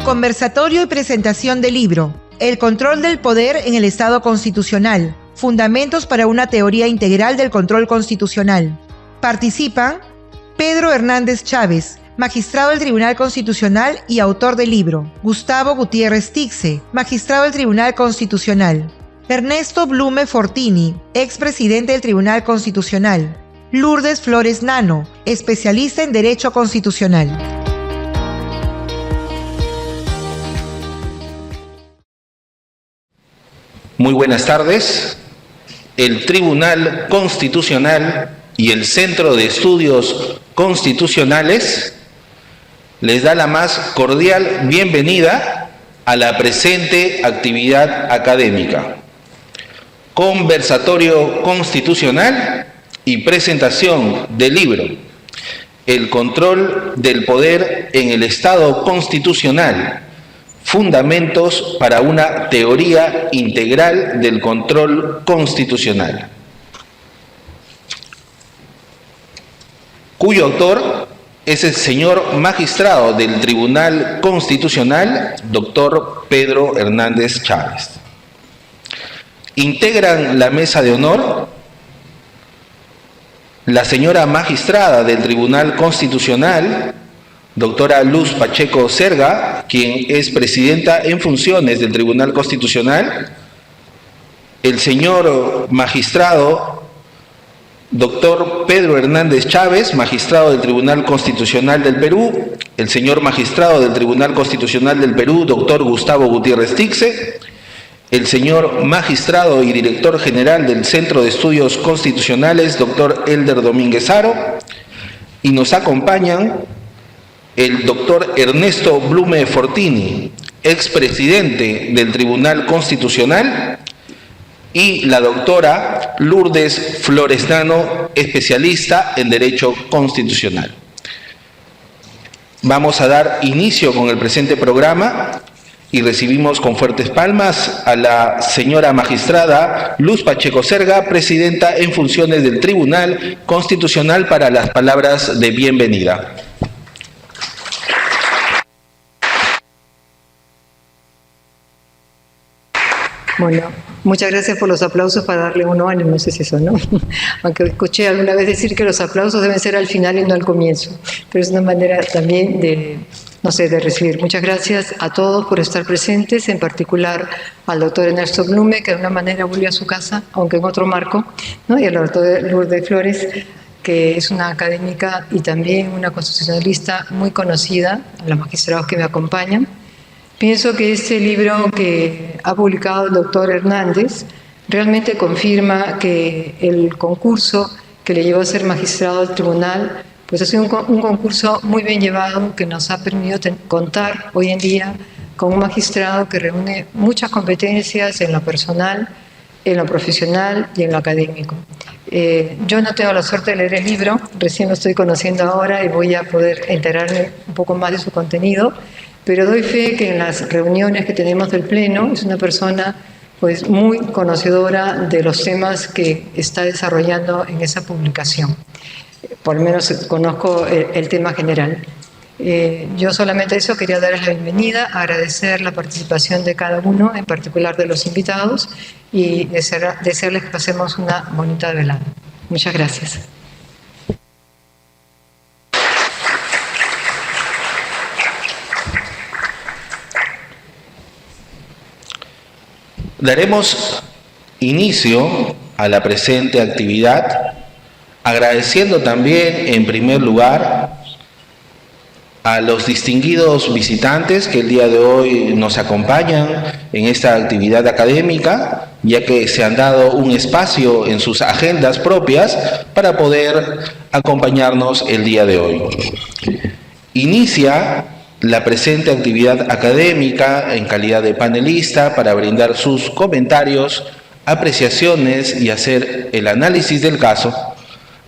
Conversatorio y presentación del libro El control del poder en el Estado constitucional. Fundamentos para una teoría integral del control constitucional. Participan Pedro Hernández Chávez, magistrado del Tribunal Constitucional y autor del libro. Gustavo Gutiérrez Tixe, magistrado del Tribunal Constitucional. Ernesto Blume Fortini, expresidente del Tribunal Constitucional. Lourdes Flores Nano, especialista en Derecho Constitucional. Muy buenas tardes. El Tribunal Constitucional y el Centro de Estudios Constitucionales les da la más cordial bienvenida a la presente actividad académica. Conversatorio constitucional y presentación del libro El control del poder en el Estado constitucional. Fundamentos para una teoría integral del control constitucional, cuyo autor es el señor magistrado del Tribunal Constitucional, doctor Pedro Hernández Chávez. Integran la mesa de honor la señora magistrada del Tribunal Constitucional, doctora Luz Pacheco Serga, quien es presidenta en funciones del Tribunal Constitucional, el señor magistrado doctor Pedro Hernández Chávez, magistrado del Tribunal Constitucional del Perú, el señor magistrado del Tribunal Constitucional del Perú, doctor Gustavo Gutiérrez Tixe, el señor magistrado y director general del Centro de Estudios Constitucionales, doctor Elder Domínguez Haro, y nos acompañan el doctor Ernesto Blume Fortini, expresidente del Tribunal Constitucional, y la doctora Lourdes Flores Nano, especialista en Derecho Constitucional. Vamos a dar inicio con el presente programa y recibimos con fuertes palmas a la señora magistrada Luz Pacheco Serga, presidenta en funciones del Tribunal Constitucional, para las palabras de bienvenida. Bueno, muchas gracias por los aplausos para darle uno ánimo, no sé si eso, ¿no? Aunque escuché alguna vez decir que los aplausos deben ser al final y no al comienzo, pero es una manera también de, no sé, de recibir. Muchas gracias a todos por estar presentes, en particular al doctor Ernesto Blume, que de una manera volvió a su casa, aunque en otro marco, ¿no? Y a la doctora Lourdes Flores, que es una académica y también una constitucionalista muy conocida, a los magistrados que me acompañan. Pienso que este libro que ha publicado el doctor Hernández realmente confirma que el concurso que le llevó a ser magistrado del tribunal pues ha sido un concurso muy bien llevado, que nos ha permitido contar hoy en día con un magistrado que reúne muchas competencias en lo personal, en lo profesional y en lo académico. Yo no tengo la suerte de leer el libro, recién lo estoy conociendo ahora y voy a poder enterarme un poco más de su contenido, pero doy fe que en las reuniones que tenemos del Pleno es una persona pues muy conocedora de los temas que está desarrollando en esa publicación. Por lo menos conozco el tema general. Yo solamente eso quería darles la bienvenida, agradecer la participación de cada uno, en particular de los invitados, y desearles que pasemos una bonita velada. Muchas gracias. Daremos inicio a la presente actividad agradeciendo también, en primer lugar, a los distinguidos visitantes que el día de hoy nos acompañan en esta actividad académica, ya que se han dado un espacio en sus agendas propias para poder acompañarnos el día de hoy. Inicia la presente actividad académica en calidad de panelista para brindar sus comentarios, apreciaciones y hacer el análisis del caso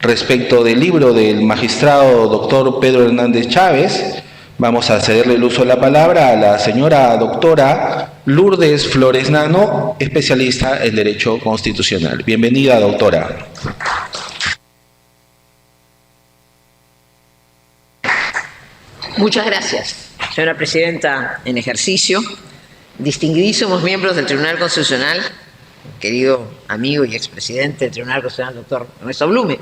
respecto del libro del magistrado doctor Pedro Hernández Chávez. Vamos a cederle el uso de la palabra a la señora doctora Lourdes Flores Nano, especialista en Derecho Constitucional. Bienvenida, doctora. Muchas gracias. Señora Presidenta en ejercicio, distinguidísimos miembros del Tribunal Constitucional, querido amigo y expresidente del Tribunal Constitucional, doctor Ernesto Blume,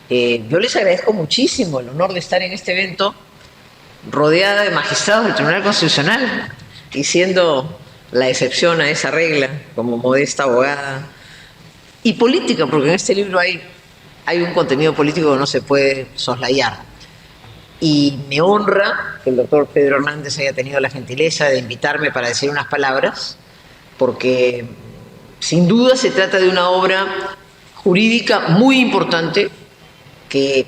yo les agradezco muchísimo el honor de estar en este evento rodeada de magistrados del Tribunal Constitucional y siendo la excepción a esa regla como modesta abogada y política, porque en este libro hay un contenido político que no se puede soslayar. Y me honra que el doctor Pedro Hernández haya tenido la gentileza de invitarme para decir unas palabras, porque sin duda se trata de una obra jurídica muy importante que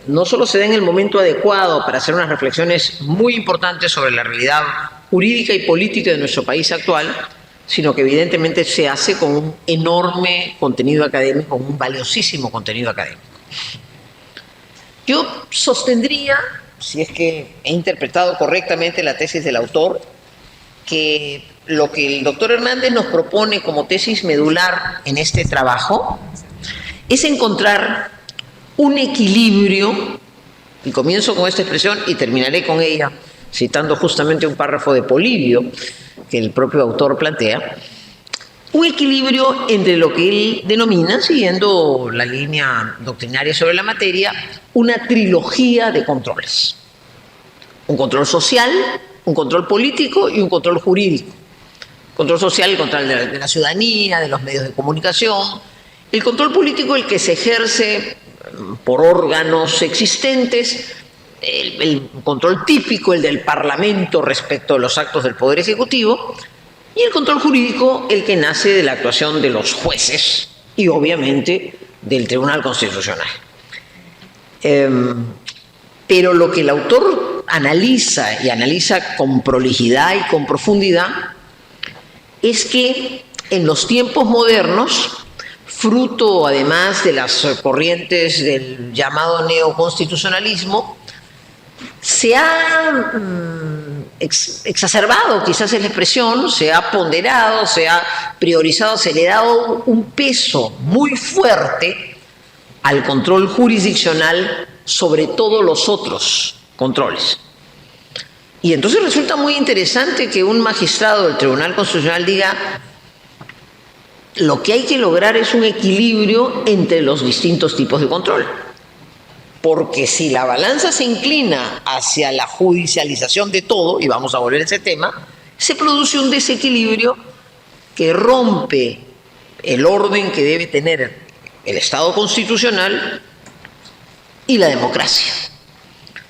no solo se da en el momento adecuado para hacer unas reflexiones muy importantes sobre la realidad jurídica y política de nuestro país actual, sino que evidentemente se hace con un enorme contenido académico, con un valiosísimo contenido académico. Yo sostendría, si es que he interpretado correctamente la tesis del autor, que lo que el doctor Hernández nos propone como tesis medular en este trabajo es encontrar un equilibrio, y comienzo con esta expresión y terminaré con ella, citando justamente un párrafo de Polibio que el propio autor plantea, un equilibrio entre lo que él denomina, siguiendo la línea doctrinaria sobre la materia, una trilogía de controles. Un control social, un control político y un control jurídico. Control social, el control de la ciudadanía, de los medios de comunicación. El control político, el que se ejerce por órganos existentes, el control típico, el del Parlamento respecto a los actos del Poder Ejecutivo, y el control jurídico, el que nace de la actuación de los jueces y obviamente del Tribunal Constitucional. Pero lo que el autor analiza, y analiza con prolijidad y con profundidad, es que en los tiempos modernos, fruto además de las corrientes del llamado neoconstitucionalismo, se ha exacerbado, quizás es la expresión, se ha ponderado, se ha priorizado, se le ha dado un peso muy fuerte al control jurisdiccional sobre todos los otros controles. Y entonces resulta muy interesante que un magistrado del Tribunal Constitucional diga: lo que hay que lograr es un equilibrio entre los distintos tipos de control. Porque si la balanza se inclina hacia la judicialización de todo, y vamos a volver a ese tema, se produce un desequilibrio que rompe el orden que debe tener el Estado constitucional y la democracia.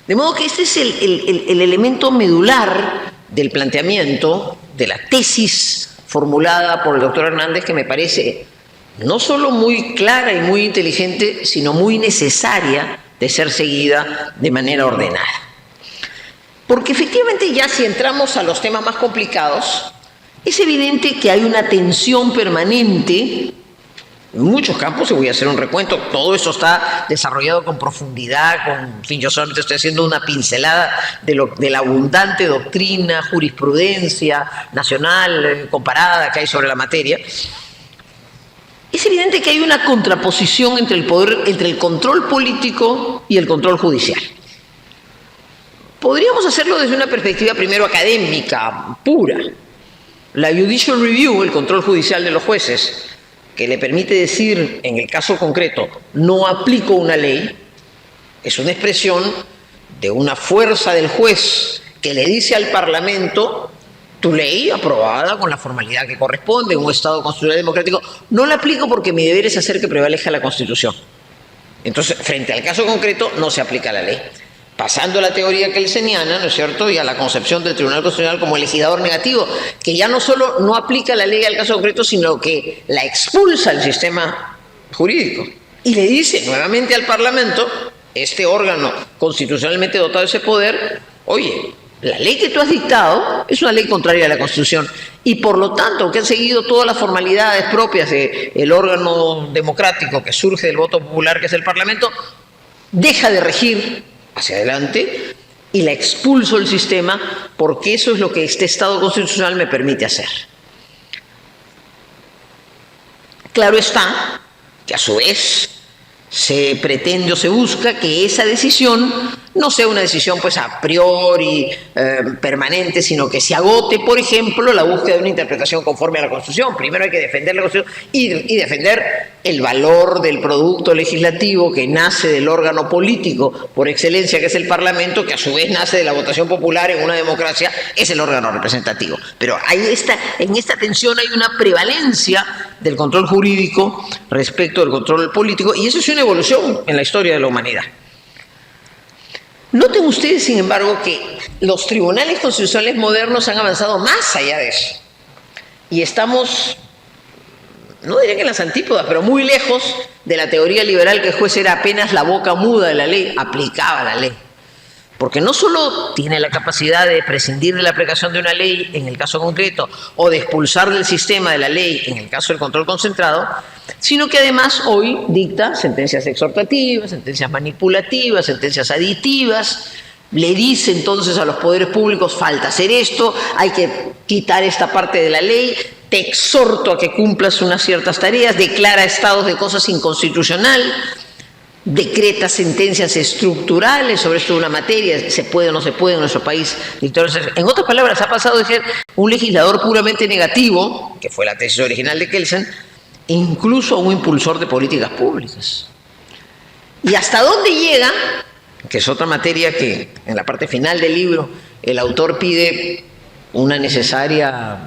De modo que este es el elemento medular del planteamiento, de la tesis formulada por el doctor Hernández, que me parece no solo muy clara y muy inteligente, sino muy necesaria de ser seguida de manera ordenada. Porque efectivamente, ya si entramos a los temas más complicados, es evidente que hay una tensión permanente en muchos campos, y voy a hacer un recuento. Todo esto está desarrollado con profundidad, en fin, yo solamente estoy haciendo una pincelada de la abundante doctrina, jurisprudencia nacional comparada que hay sobre la materia. Es evidente que hay una contraposición entre el control político y el control judicial. Podríamos hacerlo desde una perspectiva primero académica, pura. La judicial review, el control judicial de los jueces, que le permite decir, en el caso concreto, no aplico una ley, es una expresión de una fuerza del juez que le dice al Parlamento: tu ley aprobada con la formalidad que corresponde en un Estado constitucional democrático, no la aplico porque mi deber es hacer que prevalezca la Constitución. Entonces, frente al caso concreto, no se aplica la ley. Pasando a la teoría kelseniana, ¿no es cierto?, y a la concepción del Tribunal Constitucional como legislador negativo, que ya no solo no aplica la ley al caso concreto, sino que la expulsa del sistema jurídico. Y le dice nuevamente al Parlamento, este órgano constitucionalmente dotado de ese poder: oye, la ley que tú has dictado es una ley contraria a la Constitución, y por lo tanto, que han seguido todas las formalidades propias del órgano democrático que surge del voto popular, que es el Parlamento, deja de regir hacia adelante y la expulso del sistema, porque eso es lo que este Estado constitucional me permite hacer. Claro está que a su vez se pretende o se busca que esa decisión no sea una decisión pues a priori permanente, sino que se agote, por ejemplo, la búsqueda de una interpretación conforme a la Constitución. Primero hay que defender la Constitución y defender el valor del producto legislativo que nace del órgano político por excelencia, que es el Parlamento, que a su vez nace de la votación popular en una democracia, es el órgano representativo. Pero en esta tensión hay una prevalencia del control jurídico respecto del control político, y eso es una evolución en la historia de la humanidad. Noten ustedes, sin embargo, que los tribunales constitucionales modernos han avanzado más allá de eso. Y estamos, no diría que en las antípodas, pero muy lejos de la teoría liberal que el juez era apenas la boca muda de la ley, aplicaba la ley. Porque no solo tiene la capacidad de prescindir de la aplicación de una ley en el caso concreto o de expulsar del sistema de la ley en el caso del control concentrado, sino que además hoy dicta sentencias exhortativas, sentencias manipulativas, sentencias aditivas, le dice entonces a los poderes públicos: falta hacer esto, hay que quitar esta parte de la ley, te exhorto a que cumplas unas ciertas tareas, declara estados de cosas inconstitucional, decreta sentencias estructurales sobre esto de una materia, se puede o no se puede en nuestro país. En otras palabras, ha pasado de ser un legislador puramente negativo, que fue la tesis original de Kelsen, incluso a un impulsor de políticas públicas. ¿Y hasta dónde llega? Que es otra materia que en la parte final del libro el autor pide una necesaria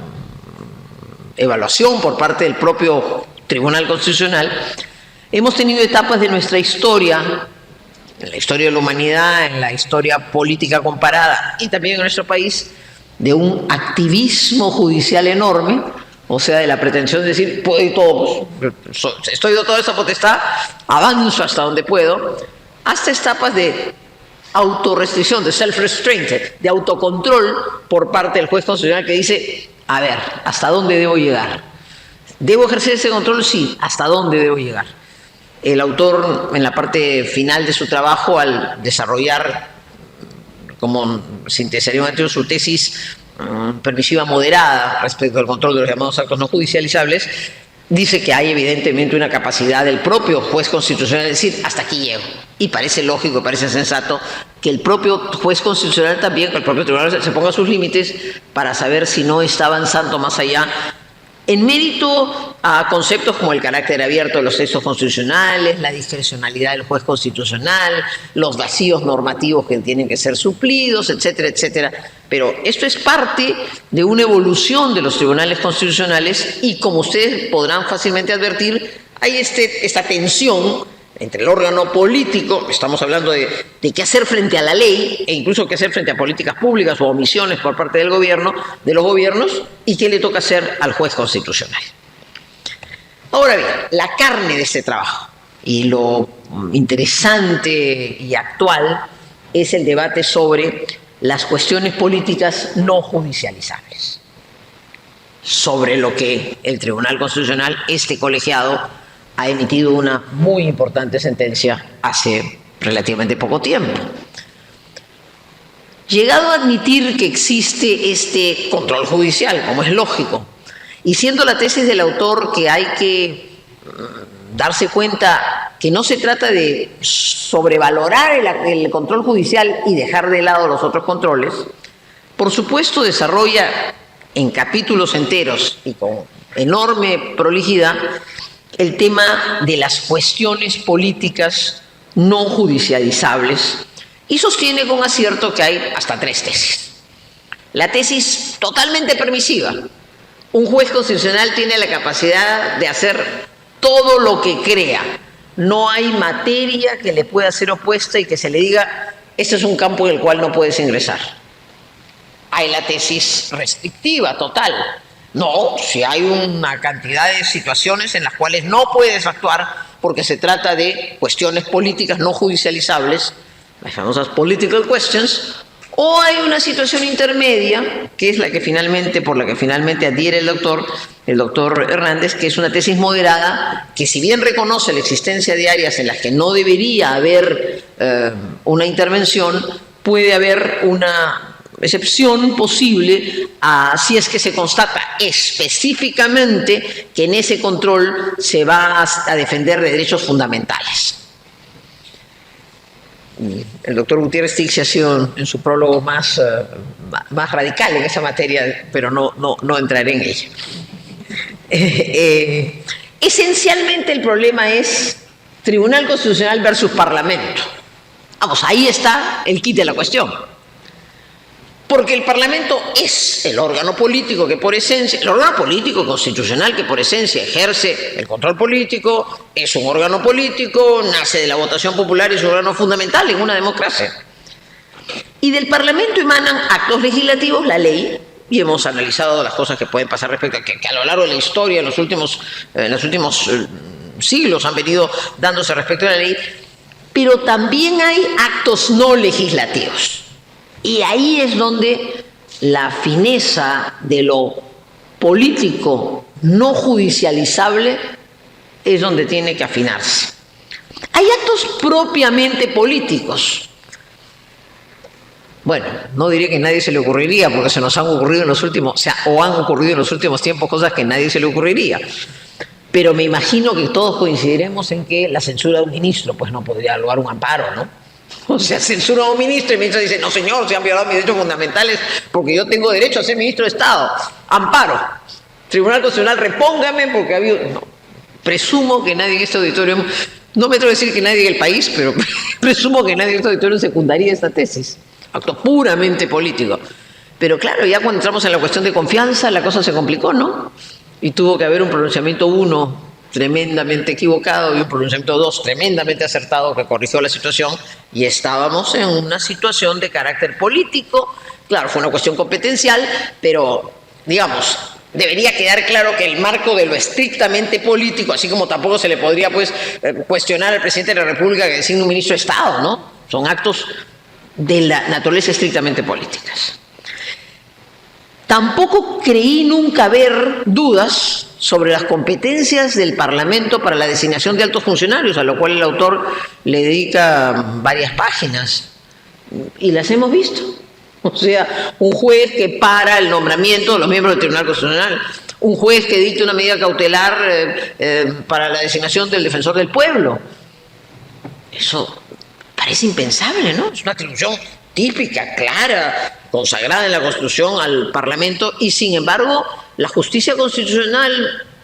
evaluación por parte del propio Tribunal Constitucional. Hemos tenido etapas de nuestra historia, en la historia de la humanidad, en la historia política comparada y también en nuestro país, de un activismo judicial enorme, o sea, de la pretensión de decir: puedo todo, estoy dotado de esa potestad, avanzo hasta donde puedo, hasta etapas de autorrestricción, de self-restraint, de autocontrol por parte del juez constitucional que dice: a ver, ¿hasta dónde debo llegar? ¿Debo ejercer ese control? Sí. ¿Hasta dónde debo llegar? El autor, en la parte final de su trabajo, al desarrollar, como sintesaría su tesis permisiva moderada respecto al control de los llamados actos no judicializables, dice que hay evidentemente una capacidad del propio juez constitucional de decir: hasta aquí llego. Y parece lógico, parece sensato que el propio juez constitucional también, que el propio tribunal se ponga sus límites para saber si no está avanzando más allá, en mérito a conceptos como el carácter abierto de los textos constitucionales, la discrecionalidad del juez constitucional, los vacíos normativos que tienen que ser suplidos, etcétera, etcétera. Pero esto es parte de una evolución de los tribunales constitucionales y, como ustedes podrán fácilmente advertir, hay esta tensión entre el órgano político, estamos hablando de qué hacer frente a la ley e incluso qué hacer frente a políticas públicas o omisiones por parte del gobierno, de los gobiernos, y qué le toca hacer al juez constitucional. Ahora bien, la carne de este trabajo y lo interesante y actual es el debate sobre las cuestiones políticas no judicializables, sobre lo que el Tribunal Constitucional, este colegiado, ha emitido una muy importante sentencia hace relativamente poco tiempo. Llegado a admitir que existe este control judicial, como es lógico, y siendo la tesis del autor que hay que darse cuenta que no se trata de sobrevalorar el control judicial y dejar de lado los otros controles, por supuesto desarrolla en capítulos enteros y con enorme prolijidad el tema de las cuestiones políticas no judicializables y sostiene con acierto que hay hasta 3 tesis. La tesis totalmente permisiva: un juez constitucional tiene la capacidad de hacer todo lo que crea, no hay materia que le pueda ser opuesta y que se le diga: este es un campo en el cual no puedes ingresar. Hay la tesis restrictiva total: no, si hay una cantidad de situaciones en las cuales no puedes actuar porque se trata de cuestiones políticas no judicializables, las famosas political questions, o hay una situación intermedia, que es la que por la que finalmente adhiere el doctor Hernández, que es una tesis moderada, que si bien reconoce la existencia de áreas en las que no debería haber una intervención, puede haber una excepción posible si es que se constata específicamente que en ese control se va a defender de derechos fundamentales. El doctor Gutiérrez Tixi ha sido en su prólogo más radical en esa materia, pero no entraré en ella. Esencialmente el problema es Tribunal Constitucional versus Parlamento. Vamos, ahí está el quid de la cuestión. Porque el Parlamento es el órgano político que por esencia, el órgano político constitucional que por esencia ejerce el control político, es un órgano político, nace de la votación popular y es un órgano fundamental en una democracia. Y del Parlamento emanan actos legislativos, la ley, y hemos analizado las cosas que pueden pasar respecto a que a lo largo de la historia, en los últimos siglos han venido dándose respecto a la ley, pero también hay actos no legislativos. Y ahí es donde la fineza de lo político no judicializable es donde tiene que afinarse. Hay actos propiamente políticos. Bueno, no diré que a nadie se le ocurriría, porque se nos han ocurrido en los últimos, o han ocurrido en los últimos tiempos cosas que a nadie se le ocurriría. Pero me imagino que todos coincidiremos en que la censura de un ministro, pues no podría lograr un amparo, ¿no? O sea, censura a un ministro y el ministro dice, no señor, se han violado mis derechos fundamentales porque yo tengo derecho a ser ministro de Estado. Amparo. Tribunal Constitucional, repóngame porque ha habido... No. Presumo que nadie en este auditorio, no me atrevo a decir que nadie en el país, pero presumo que nadie en este auditorio secundaría esta tesis. Acto puramente político. Pero claro, ya cuando entramos en la cuestión de confianza, la cosa se complicó, ¿no? Y tuvo que haber un pronunciamiento 1 tremendamente equivocado y un pronunciamiento 2 tremendamente acertado que corrigió la situación, y estábamos en una situación de carácter político. Claro, fue una cuestión competencial, pero, digamos, debería quedar claro que el marco de lo estrictamente político, así como tampoco se le podría pues cuestionar al presidente de la República que designe un ministro de Estado, ¿no? Son actos de la naturaleza estrictamente políticas. Tampoco creí nunca ver dudas sobre las competencias del Parlamento para la designación de altos funcionarios, a lo cual el autor le dedica varias páginas, y las hemos visto. O sea, un juez que para el nombramiento de los miembros del Tribunal Constitucional, un juez que dicte una medida cautelar para la designación del defensor del pueblo. Eso parece impensable, ¿no? Es una atribución típica, clara, consagrada en la Constitución al Parlamento, y sin embargo la justicia constitucional,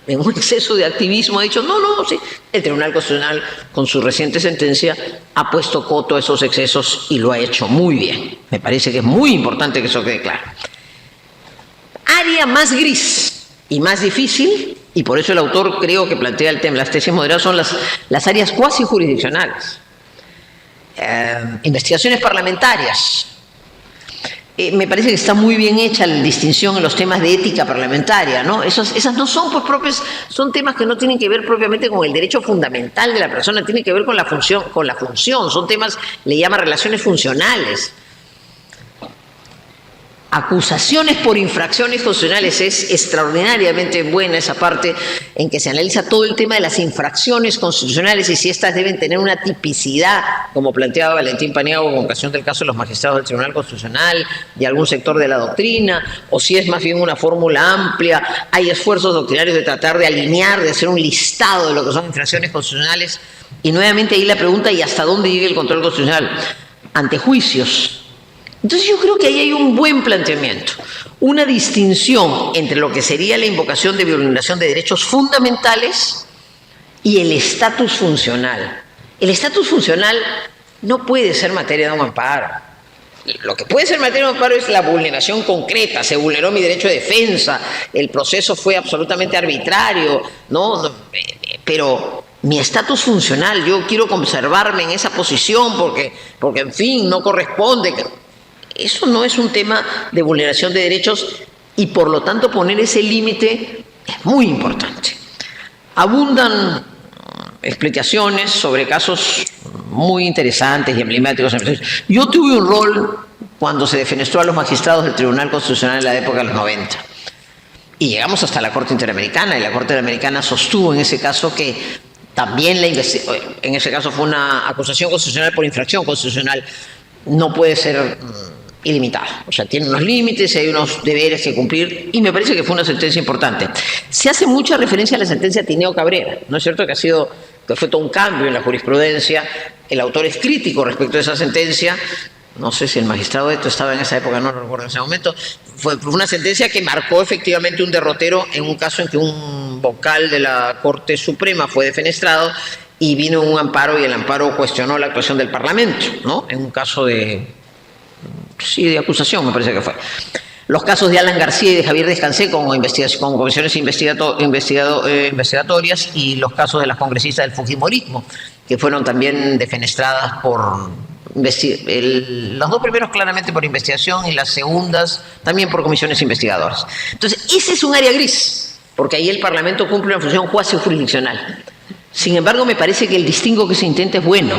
en un exceso de activismo, ha dicho no, sí. El Tribunal Constitucional, con su reciente sentencia, ha puesto coto a esos excesos y lo ha hecho muy bien. Me parece que es muy importante que eso quede claro. Área más gris y más difícil, y por eso el autor creo que plantea el tema, las tesis moderadas, son las áreas cuasi jurisdiccionales. Investigaciones parlamentarias. Me parece que está muy bien hecha la distinción en los temas de ética parlamentaria, ¿no? Esas no son pues propias, son temas que no tienen que ver propiamente con el derecho fundamental de la persona, tienen que ver con la función, son temas, le llama relaciones funcionales. Acusaciones por infracciones constitucionales, es extraordinariamente buena esa parte en que se analiza todo el tema de las infracciones constitucionales y si éstas deben tener una tipicidad, como planteaba Valentín Paniagua con ocasión del caso de los magistrados del Tribunal Constitucional y algún sector de la doctrina, o si es más bien una fórmula amplia. Hay esfuerzos doctrinarios de tratar de alinear, de hacer un listado de lo que son infracciones constitucionales, y nuevamente ahí la pregunta, ¿y hasta dónde llega el control constitucional? Ante juicios. Entonces yo creo que ahí hay un buen planteamiento, una distinción entre lo que sería la invocación de vulneración de derechos fundamentales y el estatus funcional. El estatus funcional no puede ser materia de un amparo. Lo que puede ser materia de un amparo es la vulneración concreta, se vulneró mi derecho de defensa, el proceso fue absolutamente arbitrario, ¿no? Pero mi estatus funcional, yo quiero conservarme en esa posición porque en fin, no corresponde. Eso no es un tema de vulneración de derechos y por lo tanto poner ese límite es muy importante. Abundan explicaciones sobre casos muy interesantes y emblemáticos. Yo tuve un rol cuando se defenestró a los magistrados del Tribunal Constitucional en la época de los 90 y llegamos hasta la Corte Interamericana, y la Corte Interamericana sostuvo en ese caso que también en ese caso fue una acusación constitucional por infracción constitucional, no puede ser ilimitada, o sea, tiene unos límites, hay unos deberes que cumplir, y me parece que fue una sentencia importante. Se hace mucha referencia a la sentencia Tineo Cabrera, ¿no es cierto?, que ha sido que fue todo un cambio en la jurisprudencia. El autor es crítico respecto a esa sentencia. No sé si el magistrado Eto estaba en esa época, no lo recuerdo en ese momento. Fue una sentencia que marcó efectivamente un derrotero en un caso en que un vocal de la Corte Suprema fue defenestrado y vino un amparo y el amparo cuestionó la actuación del Parlamento, ¿no? En un caso de acusación, me parece que fue. Los casos de Alan García y de Javier Descansé con comisiones investigatorias y los casos de las congresistas del fujimorismo, que fueron también defenestradas por... los dos primeros claramente por investigación y las segundas también por comisiones investigadoras. Entonces, ese es un área gris, porque ahí el Parlamento cumple una función cuasi jurisdiccional. Sin embargo, me parece que el distingo que se intenta es bueno.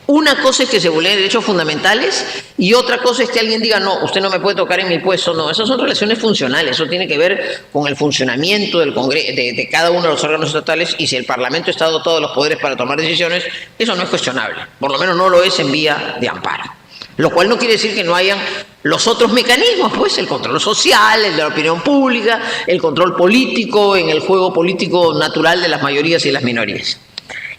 Una cosa es que se vulneren derechos fundamentales y otra cosa es que alguien diga, no, usted no me puede tocar en mi puesto. No, esas son relaciones funcionales. Eso tiene que ver con el funcionamiento del Congreso, de cada uno de los órganos estatales, y si el Parlamento está dotado de los poderes para tomar decisiones, eso no es cuestionable. Por lo menos no lo es en vía de amparo. Lo cual no quiere decir que no hayan los otros mecanismos, pues el control social, el de la opinión pública, el control político, en el juego político natural de las mayorías y las minorías.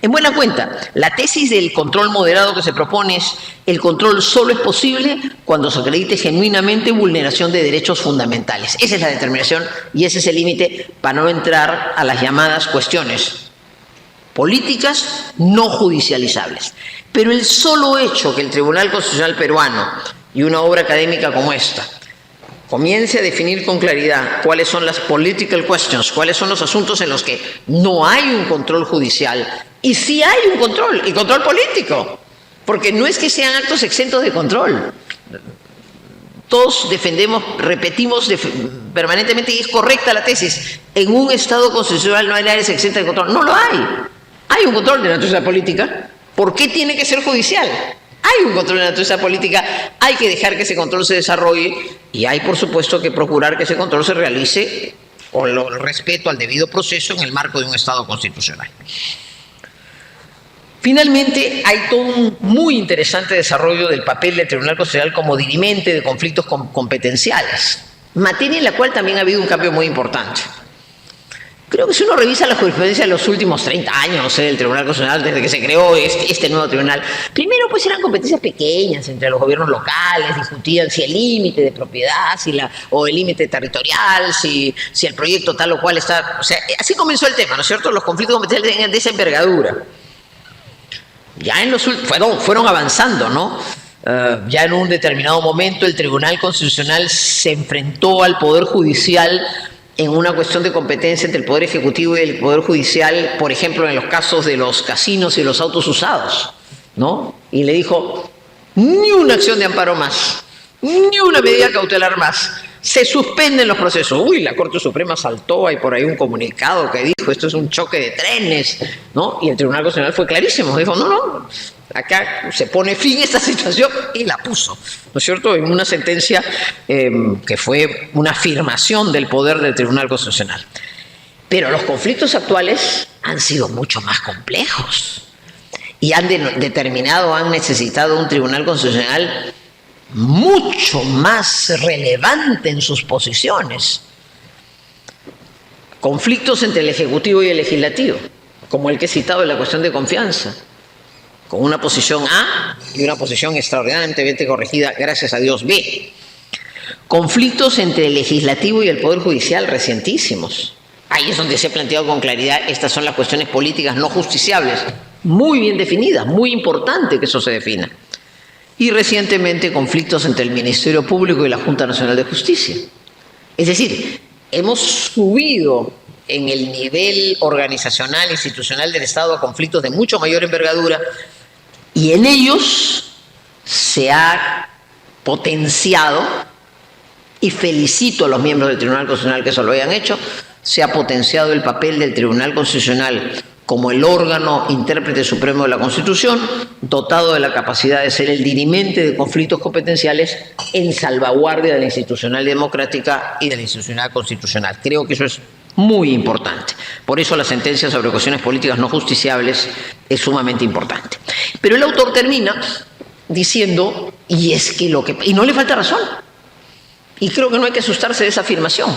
En buena cuenta, la tesis del control moderado que se propone es: el control solo es posible cuando se acredite genuinamente vulneración de derechos fundamentales. Esa es la determinación y ese es el límite para no entrar a las llamadas cuestiones políticas no judicializables. Pero el solo hecho que el Tribunal Constitucional peruano y una obra académica como esta comience a definir con claridad cuáles son las political questions, cuáles son los asuntos en los que no hay un control judicial y sí hay un control, y control político, porque no es que sean actos exentos de control. Todos defendemos, repetimos permanentemente, y es correcta la tesis, en un Estado constitucional no hay áreas exentas de control. No lo hay. Hay un control de naturaleza política. ¿Por qué tiene que ser judicial? Hay un control de naturaleza política, hay que dejar que ese control se desarrolle y hay, por supuesto, que procurar que ese control se realice con el respeto al debido proceso en el marco de un Estado constitucional. Finalmente, hay todo un muy interesante desarrollo del papel del Tribunal Constitucional como dirimente de conflictos competenciales, materia en la cual también ha habido un cambio muy importante. Creo que si uno revisa la jurisprudencia de los últimos 30 años, no sé, del Tribunal Constitucional, desde que se creó este nuevo tribunal, primero pues eran competencias pequeñas entre los gobiernos locales, discutían si el límite de propiedad, o el límite territorial, si el proyecto tal o cual está... O sea, así comenzó el tema, ¿no es cierto? Los conflictos competenciales de esa envergadura. Ya fueron avanzando, ¿no? Ya en un determinado momento el Tribunal Constitucional se enfrentó al Poder Judicial en una cuestión de competencia entre el Poder Ejecutivo y el Poder Judicial, por ejemplo, en los casos de los casinos y los autos usados, ¿no? Y le dijo, ni una acción de amparo más, ni una medida cautelar más, se suspenden los procesos. Uy, la Corte Suprema saltó, hay por ahí un comunicado que dijo, esto es un choque de trenes, ¿no? Y el Tribunal Constitucional fue clarísimo, dijo, no, acá se pone fin a esta situación y la puso, ¿no es cierto?, en una sentencia que fue una afirmación del poder del Tribunal Constitucional. Pero los conflictos actuales han sido mucho más complejos y han necesitado un Tribunal Constitucional mucho más relevante en sus posiciones. Conflictos entre el Ejecutivo y el Legislativo, como el que he citado en la cuestión de confianza, con una posición A y una posición extraordinariamente corregida, gracias a Dios, B. Conflictos entre el Legislativo y el Poder Judicial recientísimos. Ahí es donde se ha planteado con claridad, estas son las cuestiones políticas no justiciables, muy bien definidas, muy importante que eso se defina. Y recientemente conflictos entre el Ministerio Público y la Junta Nacional de Justicia. Es decir, hemos subido en el nivel organizacional, institucional del Estado a conflictos de mucho mayor envergadura y en ellos se ha potenciado, y felicito a los miembros del Tribunal Constitucional que eso lo hayan hecho, se ha potenciado el papel del Tribunal Constitucional como el órgano intérprete supremo de la Constitución, dotado de la capacidad de ser el dirimente de conflictos competenciales en salvaguardia de la institucional democrática y de la institucional constitucional. Creo que eso es muy importante. Por eso la sentencia sobre cuestiones políticas no justiciables es sumamente importante. Pero el autor termina diciendo, y no le falta razón, y creo que no hay que asustarse de esa afirmación,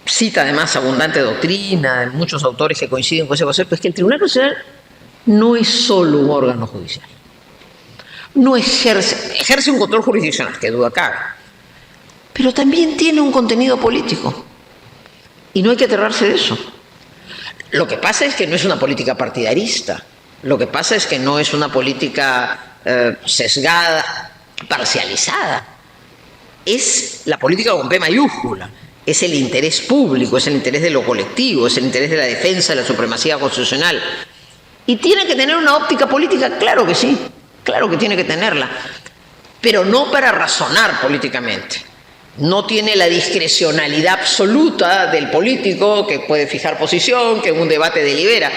cita además abundante doctrina de muchos autores que coinciden con ese concepto, es que el Tribunal Constitucional no es solo un órgano judicial. No ejerce un control jurisdiccional, que duda cabe, pero también tiene un contenido político. Y no hay que aterrarse de eso. Lo que pasa es que no es una política partidarista. Lo que pasa es que no es una política sesgada, parcializada. Es la política con P mayúscula. Es el interés público, es el interés de lo colectivo, es el interés de la defensa de la supremacía constitucional. ¿Y tiene que tener una óptica política? Claro que sí, claro que tiene que tenerla. Pero no para razonar políticamente. No tiene la discrecionalidad absoluta del político que puede fijar posición, que en un debate delibera.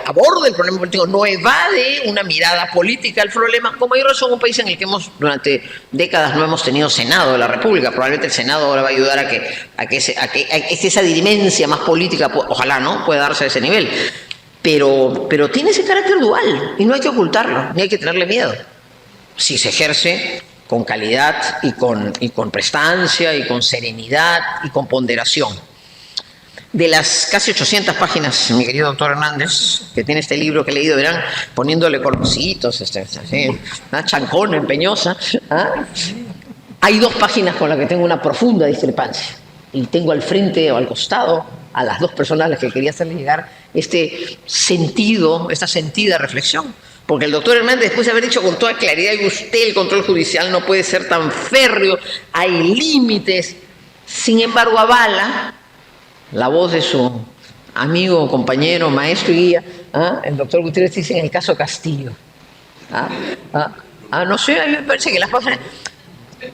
Aborda el problema político, no evade una mirada política al problema. Como hay razón, un país en el que durante décadas no hemos tenido Senado de la República, probablemente el Senado ahora va a ayudar a que esa dirimencia más política, ojalá no, pueda darse a ese nivel. Pero tiene ese carácter dual y no hay que ocultarlo, ni hay que tenerle miedo. Si se ejerce con calidad y con prestancia y con serenidad y con ponderación. De las casi 800 páginas, mi querido doctor Hernández, que tiene este libro que he leído, verán, poniéndole colorcitos, chancón, empeñosa, hay 2 páginas con las que tengo una profunda discrepancia. Y tengo al frente o al costado a las 2 personas a las que quería hacerle llegar este sentido, esta sentida reflexión. Porque el doctor Hernández, después de haber dicho con toda claridad que usted, el control judicial no puede ser tan férreo, hay límites, sin embargo avala la voz de su amigo, compañero, maestro y guía, el doctor Gutiérrez, dice en el caso Castillo. No sé, a mí me parece que las páginas,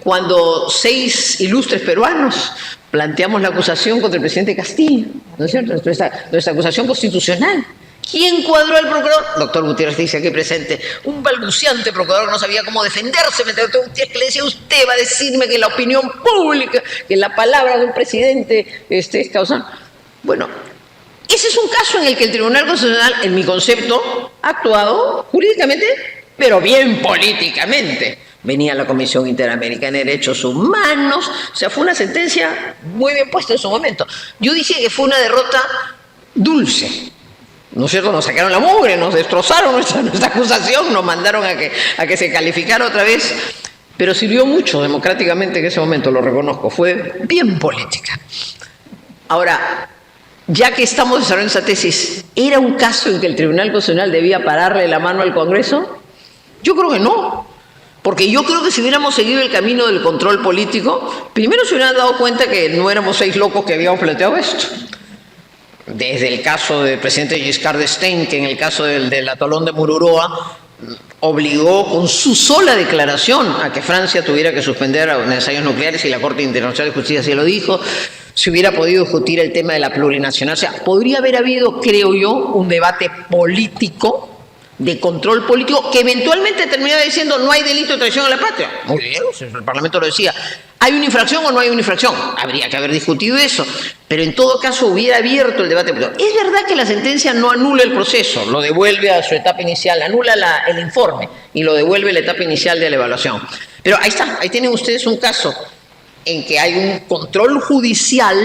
cuando 6 ilustres peruanos planteamos la acusación contra el presidente Castillo, ¿no es cierto? Nuestra acusación constitucional. ¿Quién cuadró al procurador? Doctor Gutiérrez dice aquí presente, un balbuciante procurador que no sabía cómo defenderse, mientras el doctor Gutiérrez que le decía, usted va a decirme que la opinión pública, que la palabra de un presidente es causal. Bueno, ese es un caso en el que el Tribunal Constitucional, en mi concepto, ha actuado jurídicamente, pero bien políticamente. Venía la Comisión Interamericana de Derechos Humanos, o sea, fue una sentencia muy bien puesta en su momento. Yo dije que fue una derrota dulce. ¿No es cierto? Nos sacaron la mugre, nos destrozaron nuestra acusación, nos mandaron a que se calificara otra vez, pero sirvió mucho democráticamente en ese momento, lo reconozco, fue bien política. Ahora, ya que estamos desarrollando esa tesis, ¿era un caso en que el Tribunal Constitucional debía pararle la mano al Congreso? Yo creo que no, porque yo creo que si hubiéramos seguido el camino del control político, primero se hubieran dado cuenta que no éramos 6 locos que habíamos planteado esto. Desde el caso del presidente Giscard d'Estaing, que en el caso del atolón de Mururoa obligó con su sola declaración a que Francia tuviera que suspender los ensayos nucleares y la Corte Internacional de Justicia así lo dijo. Se hubiera podido discutir el tema de la plurinacional. O sea, podría haber habido, creo yo, un debate político, de control político, que eventualmente terminaba diciendo no hay delito de traición a la patria. Muy bien, el Parlamento lo decía. ¿Hay una infracción o no hay una infracción? Habría que haber discutido eso, pero en todo caso hubiera abierto el debate. Es verdad que la sentencia no anula el proceso, lo devuelve a su etapa inicial, anula el informe y lo devuelve a la etapa inicial de la evaluación. Pero ahí está, ahí tienen ustedes un caso en que hay un control judicial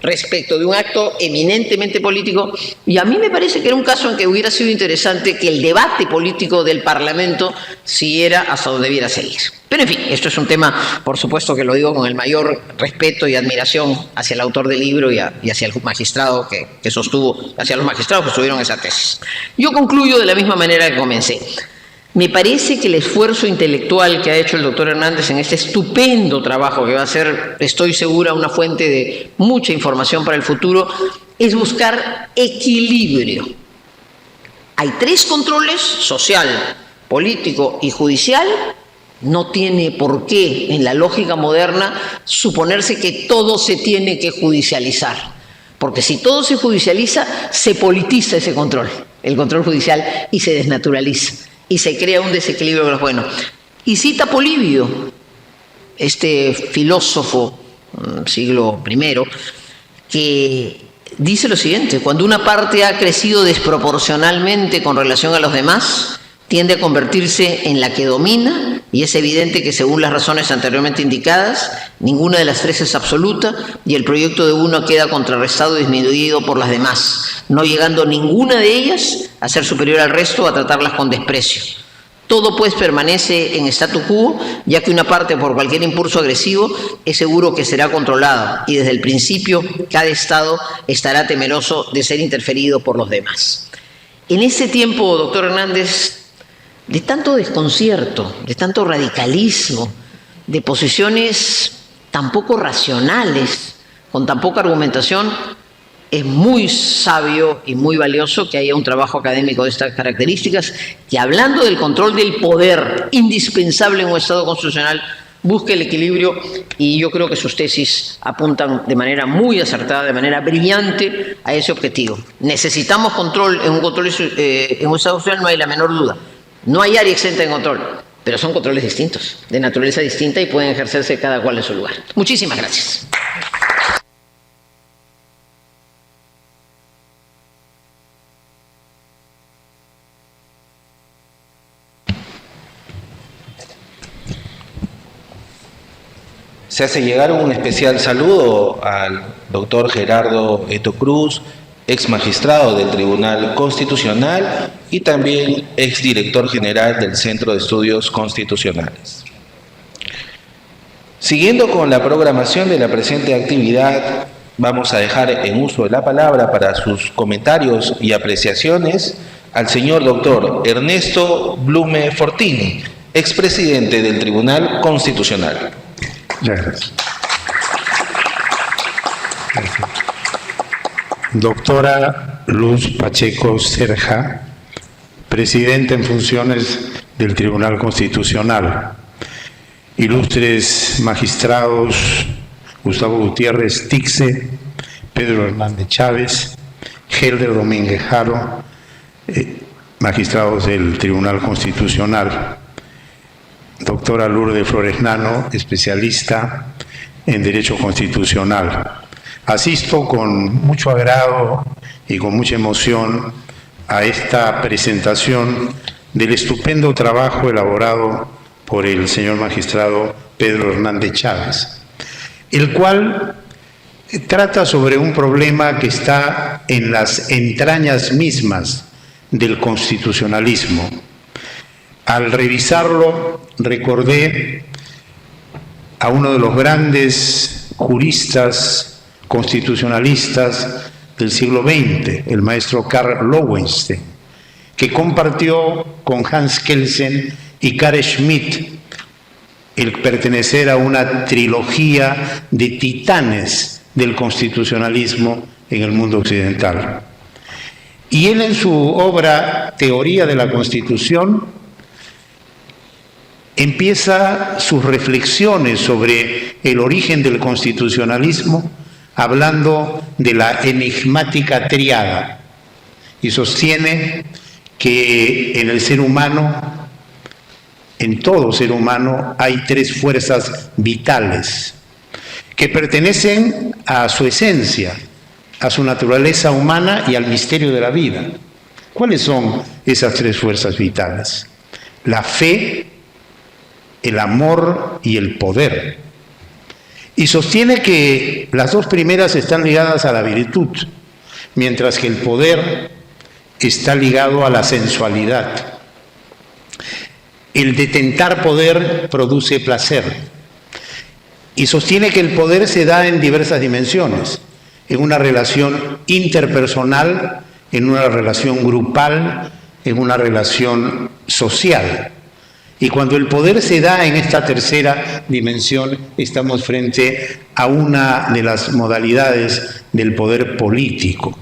respecto de un acto eminentemente político, y a mí me parece que era un caso en que hubiera sido interesante que el debate político del Parlamento siguiera hasta donde debiera seguir. Pero en fin, esto es un tema, por supuesto que lo digo con el mayor respeto y admiración hacia el autor del libro y hacia el magistrado que sostuvo, hacia los magistrados que estuvieron esa tesis. Yo concluyo de la misma manera que comencé. Me parece que el esfuerzo intelectual que ha hecho el doctor Hernández en este estupendo trabajo, que va a ser, estoy segura, una fuente de mucha información para el futuro, es buscar equilibrio. Hay 3 controles: social, político y judicial. No tiene por qué, en la lógica moderna, suponerse que todo se tiene que judicializar. Porque si todo se judicializa, se politiza ese control, el control judicial, y se desnaturaliza. Y se crea un desequilibrio con los buenos. Y cita Polibio, este filósofo siglo I, que dice lo siguiente: cuando una parte ha crecido desproporcionalmente con relación a los demás, tiende a convertirse en la que domina, y es evidente que según las razones anteriormente indicadas, ninguna de las tres es absoluta y el proyecto de uno queda contrarrestado y disminuido por las demás, no llegando ninguna de ellas a ser superior al resto o a tratarlas con desprecio. Todo pues permanece en statu quo, ya que una parte por cualquier impulso agresivo es seguro que será controlada y desde el principio cada Estado estará temeroso de ser interferido por los demás. En ese tiempo, doctor Hernández, de tanto desconcierto, de tanto radicalismo, de posiciones tan poco racionales, con tan poca argumentación, es muy sabio y muy valioso que haya un trabajo académico de estas características, que hablando del control del poder indispensable en un Estado constitucional, busque el equilibrio, y yo creo que sus tesis apuntan de manera muy acertada, de manera brillante a ese objetivo. Necesitamos control en un Estado constitucional, no hay la menor duda. No hay área exenta de control, pero son controles distintos, de naturaleza distinta, y pueden ejercerse cada cual en su lugar. Muchísimas gracias. Se hace llegar un especial saludo al doctor Gerardo Eto Cruz, ex magistrado del Tribunal Constitucional y también ex director general del Centro de Estudios Constitucionales. Siguiendo con la programación de la presente actividad, vamos a dejar en uso de la palabra para sus comentarios y apreciaciones al señor doctor Ernesto Blume Fortini, expresidente del Tribunal Constitucional. Muchas gracias. Doctora Luz Pacheco Cerja, presidenta en funciones del Tribunal Constitucional. Ilustres magistrados Gustavo Gutiérrez Tixe, Pedro Hernández Chávez, Helder Domínguez Jaro, magistrados del Tribunal Constitucional. Doctora Lourdes Flores Nano, especialista en Derecho Constitucional. Asisto con mucho agrado y con mucha emoción a esta presentación del estupendo trabajo elaborado por el señor magistrado Pedro Hernández Chávez, el cual trata sobre un problema que está en las entrañas mismas del constitucionalismo. Al revisarlo, recordé a uno de los grandes juristas constitucionalistas del siglo XX, el maestro Karl Lowenstein, que compartió con Hans Kelsen y Carl Schmitt el pertenecer a una trilogía de titanes del constitucionalismo en el mundo occidental. Y él, en su obra Teoría de la Constitución, empieza sus reflexiones sobre el origen del constitucionalismo hablando de la enigmática tríada, y sostiene que en el ser humano, en todo ser humano, hay tres fuerzas vitales que pertenecen a su esencia, a su naturaleza humana y al misterio de la vida. ¿Cuáles son esas tres fuerzas vitales? La fe, el amor y el poder. Y sostiene que las dos primeras están ligadas a la virtud, mientras que el poder está ligado a la sensualidad. El detentar poder produce placer. Y sostiene que el poder se da en diversas dimensiones, en una relación interpersonal, en una relación grupal, en una relación social. Y cuando el poder se da en esta tercera dimensión, estamos frente a una de las modalidades del poder político.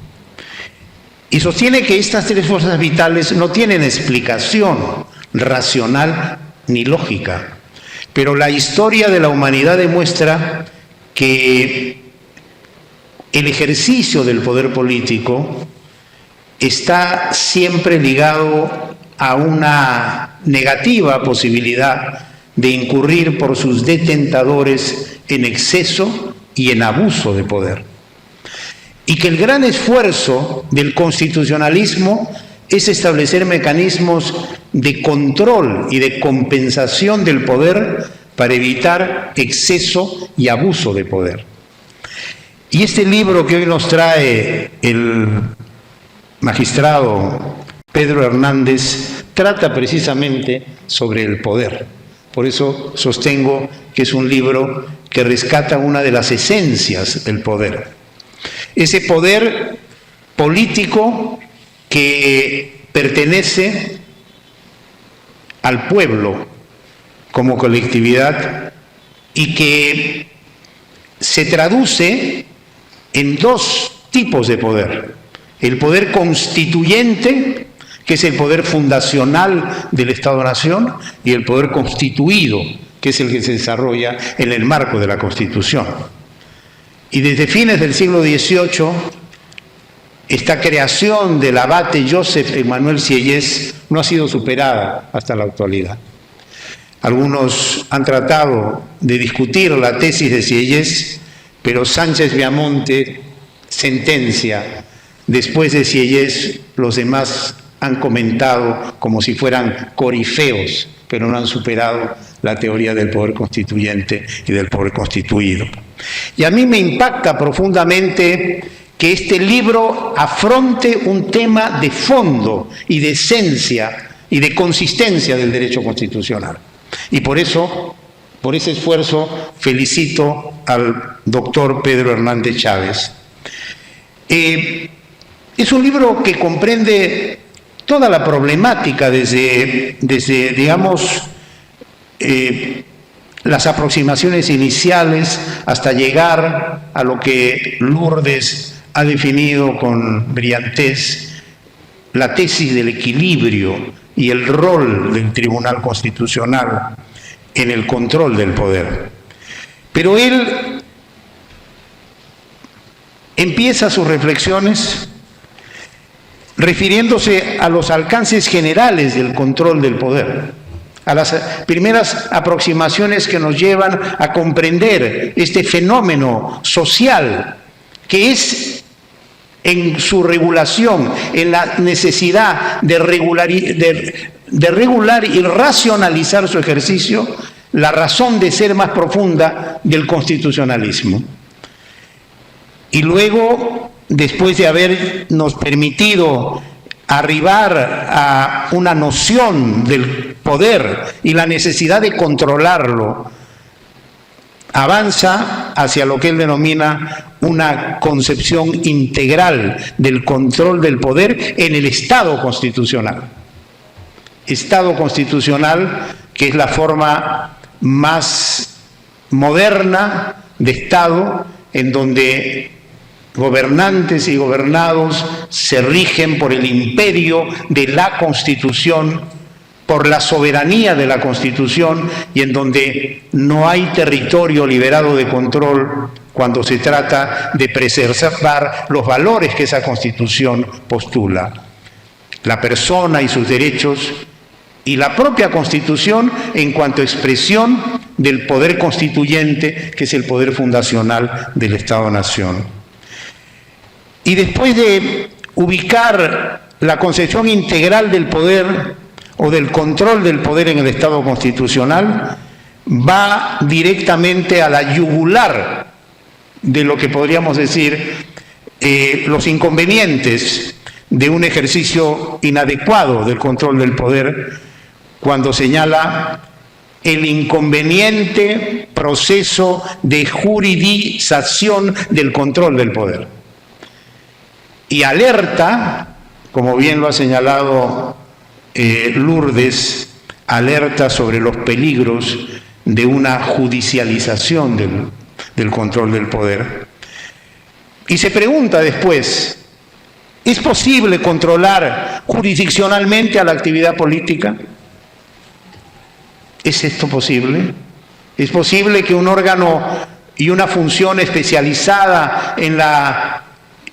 Y sostiene que estas tres fuerzas vitales no tienen explicación racional ni lógica, pero la historia de la humanidad demuestra que el ejercicio del poder político está siempre ligado a una negativa posibilidad de incurrir por sus detentadores en exceso y en abuso de poder. Y que el gran esfuerzo del constitucionalismo es establecer mecanismos de control y de compensación del poder para evitar exceso y abuso de poder. Y este libro que hoy nos trae el magistrado Pedro Hernández trata precisamente sobre el poder. Por eso sostengo que es un libro que rescata una de las esencias del poder. Ese poder político que pertenece al pueblo como colectividad y que se traduce en dos tipos de poder. El poder constituyente, que es el poder fundacional del Estado-Nación, y el poder constituido, que es el que se desarrolla en el marco de la Constitución. Y desde fines del siglo XVIII, esta creación del abate Joseph Emmanuel Sieyès no ha sido superada hasta la actualidad. Algunos han tratado de discutir la tesis de Sieyès, pero Sánchez Viamonte sentencia: después de Sieyès, los demás han comentado como si fueran corifeos, pero no han superado la teoría del poder constituyente y del poder constituido. Y a mí me impacta profundamente que este libro afronte un tema de fondo y de esencia y de consistencia del derecho constitucional. Y por eso, por ese esfuerzo, felicito al doctor Pedro Hernández Chávez. Es un libro que comprende toda la problemática desde digamos, las aproximaciones iniciales hasta llegar a lo que Lourdes ha definido con brillantez, la tesis del equilibrio y el rol del Tribunal Constitucional en el control del poder. Pero él empieza sus reflexiones refiriéndose a los alcances generales del control del poder, a las primeras aproximaciones que nos llevan a comprender este fenómeno social que es en su regulación, en la necesidad de regular y racionalizar su ejercicio, la razón de ser más profunda del constitucionalismo. Y luego, después de habernos permitido arribar a una noción del poder y la necesidad de controlarlo, avanza hacia lo que él denomina una concepción integral del control del poder en el Estado constitucional. Estado constitucional que es la forma más moderna de Estado en donde gobernantes y gobernados se rigen por el imperio de la Constitución, por la soberanía de la Constitución, y en donde no hay territorio liberado de control cuando se trata de preservar los valores que esa Constitución postula. La persona y sus derechos, y la propia Constitución en cuanto a expresión del poder constituyente, que es el poder fundacional del Estado-Nación. Y después de ubicar la concepción integral del poder o del control del poder en el Estado constitucional, va directamente a la yugular de lo que podríamos decir los inconvenientes de un ejercicio inadecuado del control del poder, cuando señala el inconveniente proceso de juridización del control del poder. Y alerta, como bien lo ha señalado Lourdes, alerta sobre los peligros de una judicialización del control del poder. Y se pregunta después, ¿es posible controlar jurisdiccionalmente a la actividad política? ¿Es esto posible? ¿Es posible que un órgano y una función especializada en la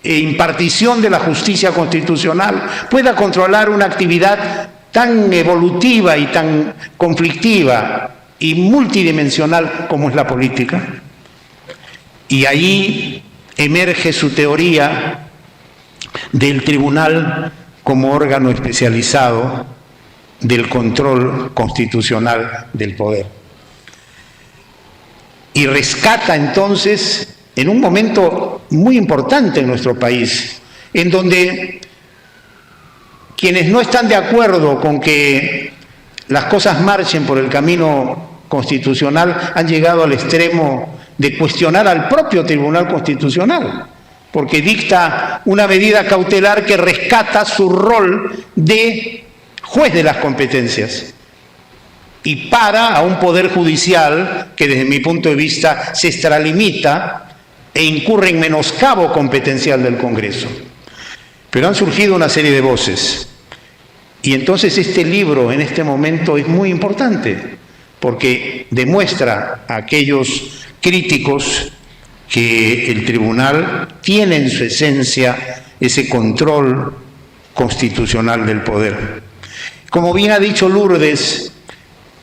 impartición de la justicia constitucional pueda controlar una actividad tan evolutiva y tan conflictiva y multidimensional como es la política? Y ahí emerge su teoría del tribunal como órgano especializado del control constitucional del poder. Y rescata entonces, en un momento muy importante en nuestro país, en donde quienes no están de acuerdo con que las cosas marchen por el camino constitucional han llegado al extremo de cuestionar al propio Tribunal Constitucional, porque dicta una medida cautelar que rescata su rol de juez de las competencias y para a un poder judicial que desde mi punto de vista se extralimita e incurre en menoscabo competencial del Congreso. Pero han surgido una serie de voces y entonces este libro en este momento es muy importante porque demuestra a aquellos críticos que el tribunal tiene en su esencia ese control constitucional del poder. Como bien ha dicho Lourdes,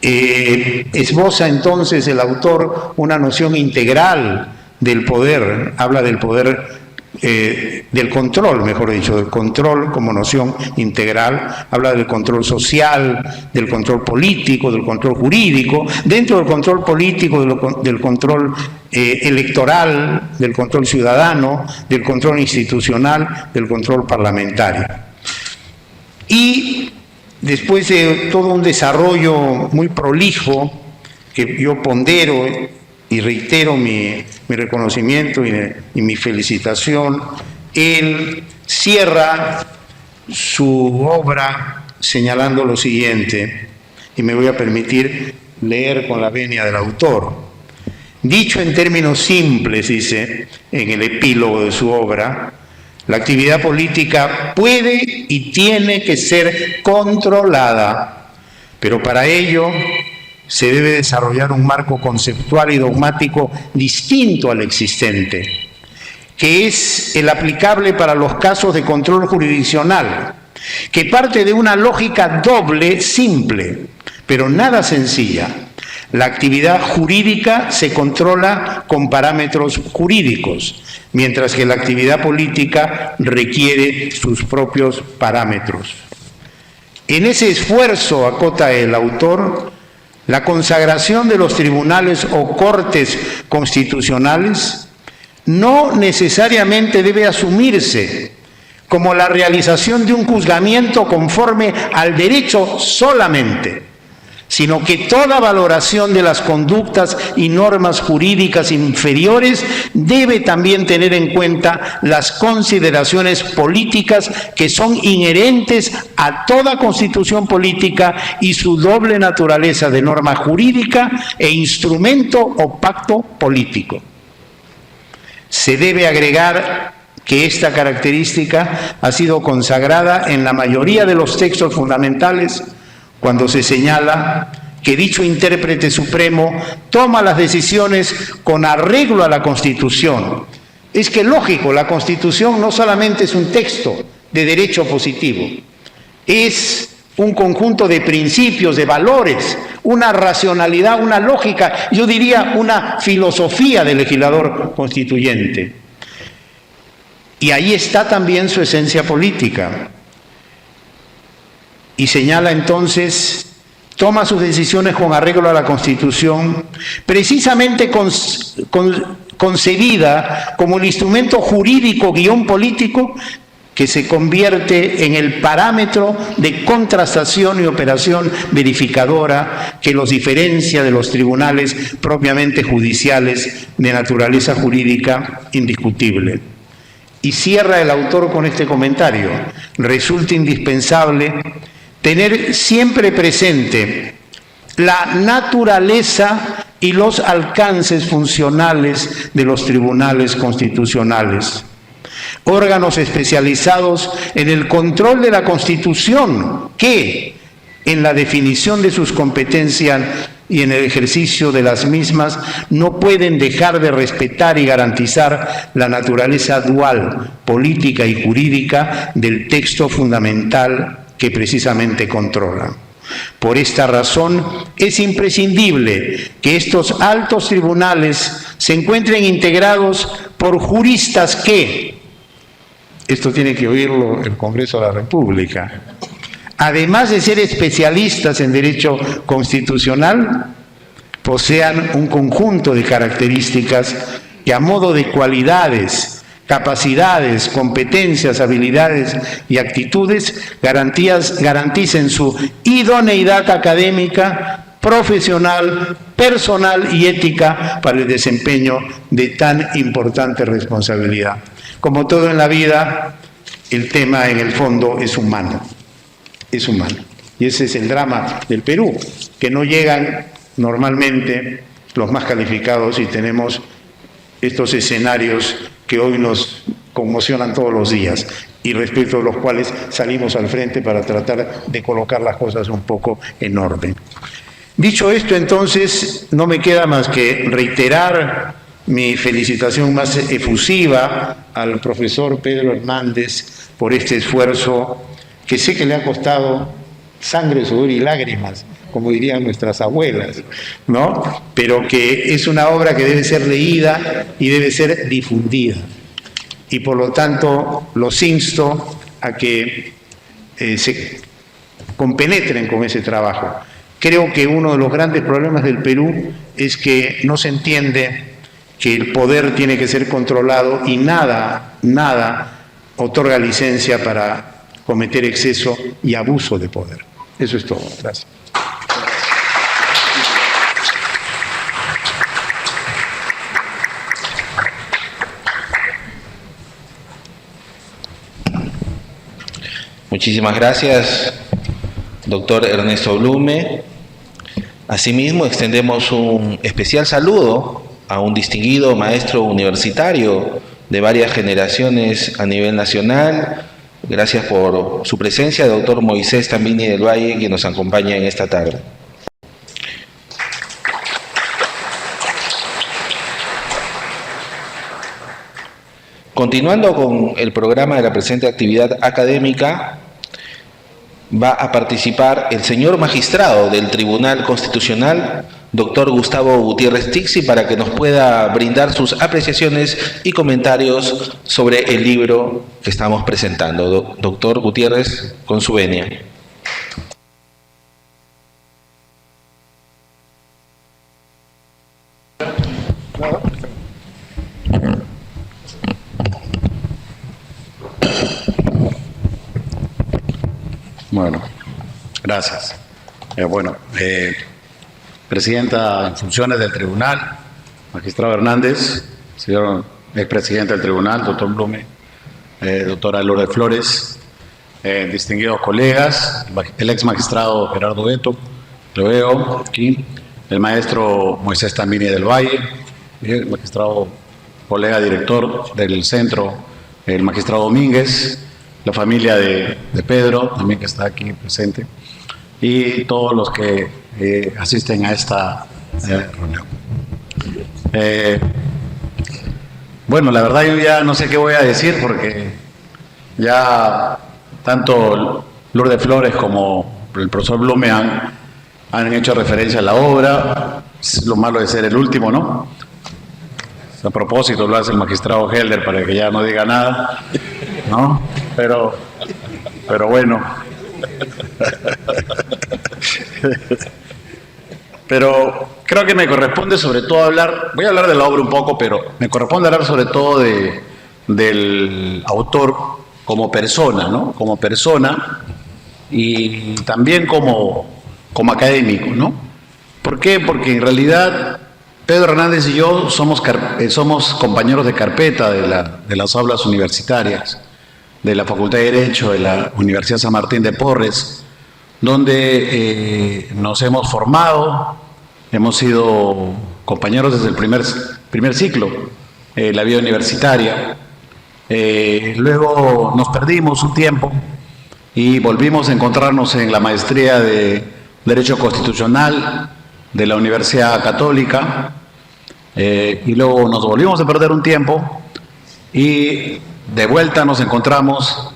esboza entonces el autor una noción integral del poder, habla del poder, del control, mejor dicho, del control como noción integral, habla del control social, del control político, del control jurídico, dentro del control político, del control electoral, del control ciudadano, del control institucional, del control parlamentario. Y después de todo un desarrollo muy prolijo, que yo pondero y reitero mi reconocimiento y mi felicitación, él cierra su obra señalando lo siguiente, y me voy a permitir leer con la venia del autor. Dicho en términos simples, dice en el epílogo de su obra, la actividad política puede y tiene que ser controlada, pero para ello se debe desarrollar un marco conceptual y dogmático distinto al existente, que es el aplicable para los casos de control jurisdiccional, que parte de una lógica doble simple, pero nada sencilla. La actividad jurídica se controla con parámetros jurídicos, mientras que la actividad política requiere sus propios parámetros. En ese esfuerzo, acota el autor, la consagración de los tribunales o cortes constitucionales no necesariamente debe asumirse como la realización de un juzgamiento conforme al derecho solamente, sino que toda valoración de las conductas y normas jurídicas inferiores debe también tener en cuenta las consideraciones políticas que son inherentes a toda constitución política y su doble naturaleza de norma jurídica e instrumento o pacto político. Se debe agregar que esta característica ha sido consagrada en la mayoría de los textos fundamentales cuando se señala que dicho intérprete supremo toma las decisiones con arreglo a la Constitución. Es que lógico, la Constitución no solamente es un texto de derecho positivo, es un conjunto de principios, de valores, una racionalidad, una lógica, yo diría una filosofía del legislador constituyente. Y ahí está también su esencia política. Y señala entonces, toma sus decisiones con arreglo a la Constitución, precisamente concebida como el instrumento jurídico guión político que se convierte en el parámetro de contrastación y operación verificadora que los diferencia de los tribunales propiamente judiciales de naturaleza jurídica indiscutible. Y cierra el autor con este comentario: resulta indispensable tener siempre presente la naturaleza y los alcances funcionales de los tribunales constitucionales, órganos especializados en el control de la Constitución que, en la definición de sus competencias y en el ejercicio de las mismas, no pueden dejar de respetar y garantizar la naturaleza dual, política y jurídica del texto fundamental que precisamente controla. Por esta razón, es imprescindible que estos altos tribunales se encuentren integrados por juristas que, esto tiene que oírlo el Congreso de la República, además de ser especialistas en derecho constitucional, posean un conjunto de características que a modo de cualidades, capacidades, competencias, habilidades y actitudes garanticen su idoneidad académica, profesional, personal y ética para el desempeño de tan importante responsabilidad. Como todo en la vida, el tema en el fondo es humano. Es humano. Y ese es el drama del Perú, que no llegan normalmente los más calificados y tenemos estos escenarios que hoy nos conmocionan todos los días y respecto a los cuales salimos al frente para tratar de colocar las cosas un poco en orden. Dicho esto, entonces, no me queda más que reiterar mi felicitación más efusiva al profesor Pedro Hernández por este esfuerzo que sé que le ha costado sangre, sudor y lágrimas, como dirían nuestras abuelas, ¿no? Pero que es una obra que debe ser leída y debe ser difundida. Y por lo tanto, los insto a que se compenetren con ese trabajo. Creo que uno de los grandes problemas del Perú es que no se entiende que el poder tiene que ser controlado y nada otorga licencia para cometer exceso y abuso de poder. Eso es todo. Gracias. Muchísimas gracias, doctor Ernesto Blume. Asimismo, extendemos un especial saludo a un distinguido maestro universitario de varias generaciones a nivel nacional. Gracias por su presencia, doctor Moisés Tambini del Valle, quien nos acompaña en esta tarde. Continuando con el programa de la presente actividad académica, va a participar el señor magistrado del Tribunal Constitucional, doctor Gustavo Gutiérrez Tixi, para que nos pueda brindar sus apreciaciones y comentarios sobre el libro que estamos presentando. Doctor Gutiérrez, con su venia. Bueno, gracias. Presidenta en funciones del tribunal, magistrado Hernández, señor expresidente del tribunal, doctor Blume, doctora Lourdes Flores, distinguidos colegas, el ex magistrado Gerardo Beto, lo veo aquí, el maestro Moisés Tambini del Valle, el magistrado colega director del centro, el magistrado Domínguez, la familia de Pedro, también que está aquí presente, y todos los que asisten a esta reunión. Bueno, la verdad yo ya no sé qué voy a decir porque ya tanto Lourdes Flores como el profesor Blume han hecho referencia a la obra. Es lo malo de ser el último, ¿no? A propósito lo hace el magistrado Helder para que ya no diga nada, ¿no? Pero bueno. Pero creo que me corresponde sobre todo voy a hablar de la obra un poco, pero me corresponde hablar sobre todo del autor como persona, ¿no? Como persona y también como académico, ¿no? ¿Por qué? Porque en realidad Pedro Hernández y yo somos compañeros de carpeta de las aulas universitarias, de la Facultad de Derecho de la Universidad San Martín de Porres, donde nos hemos formado, hemos sido compañeros desde el primer ciclo, la vida universitaria. Luego nos perdimos un tiempo y volvimos a encontrarnos en la maestría de Derecho Constitucional de la Universidad Católica, y luego nos volvimos a perder un tiempo y de vuelta nos encontramos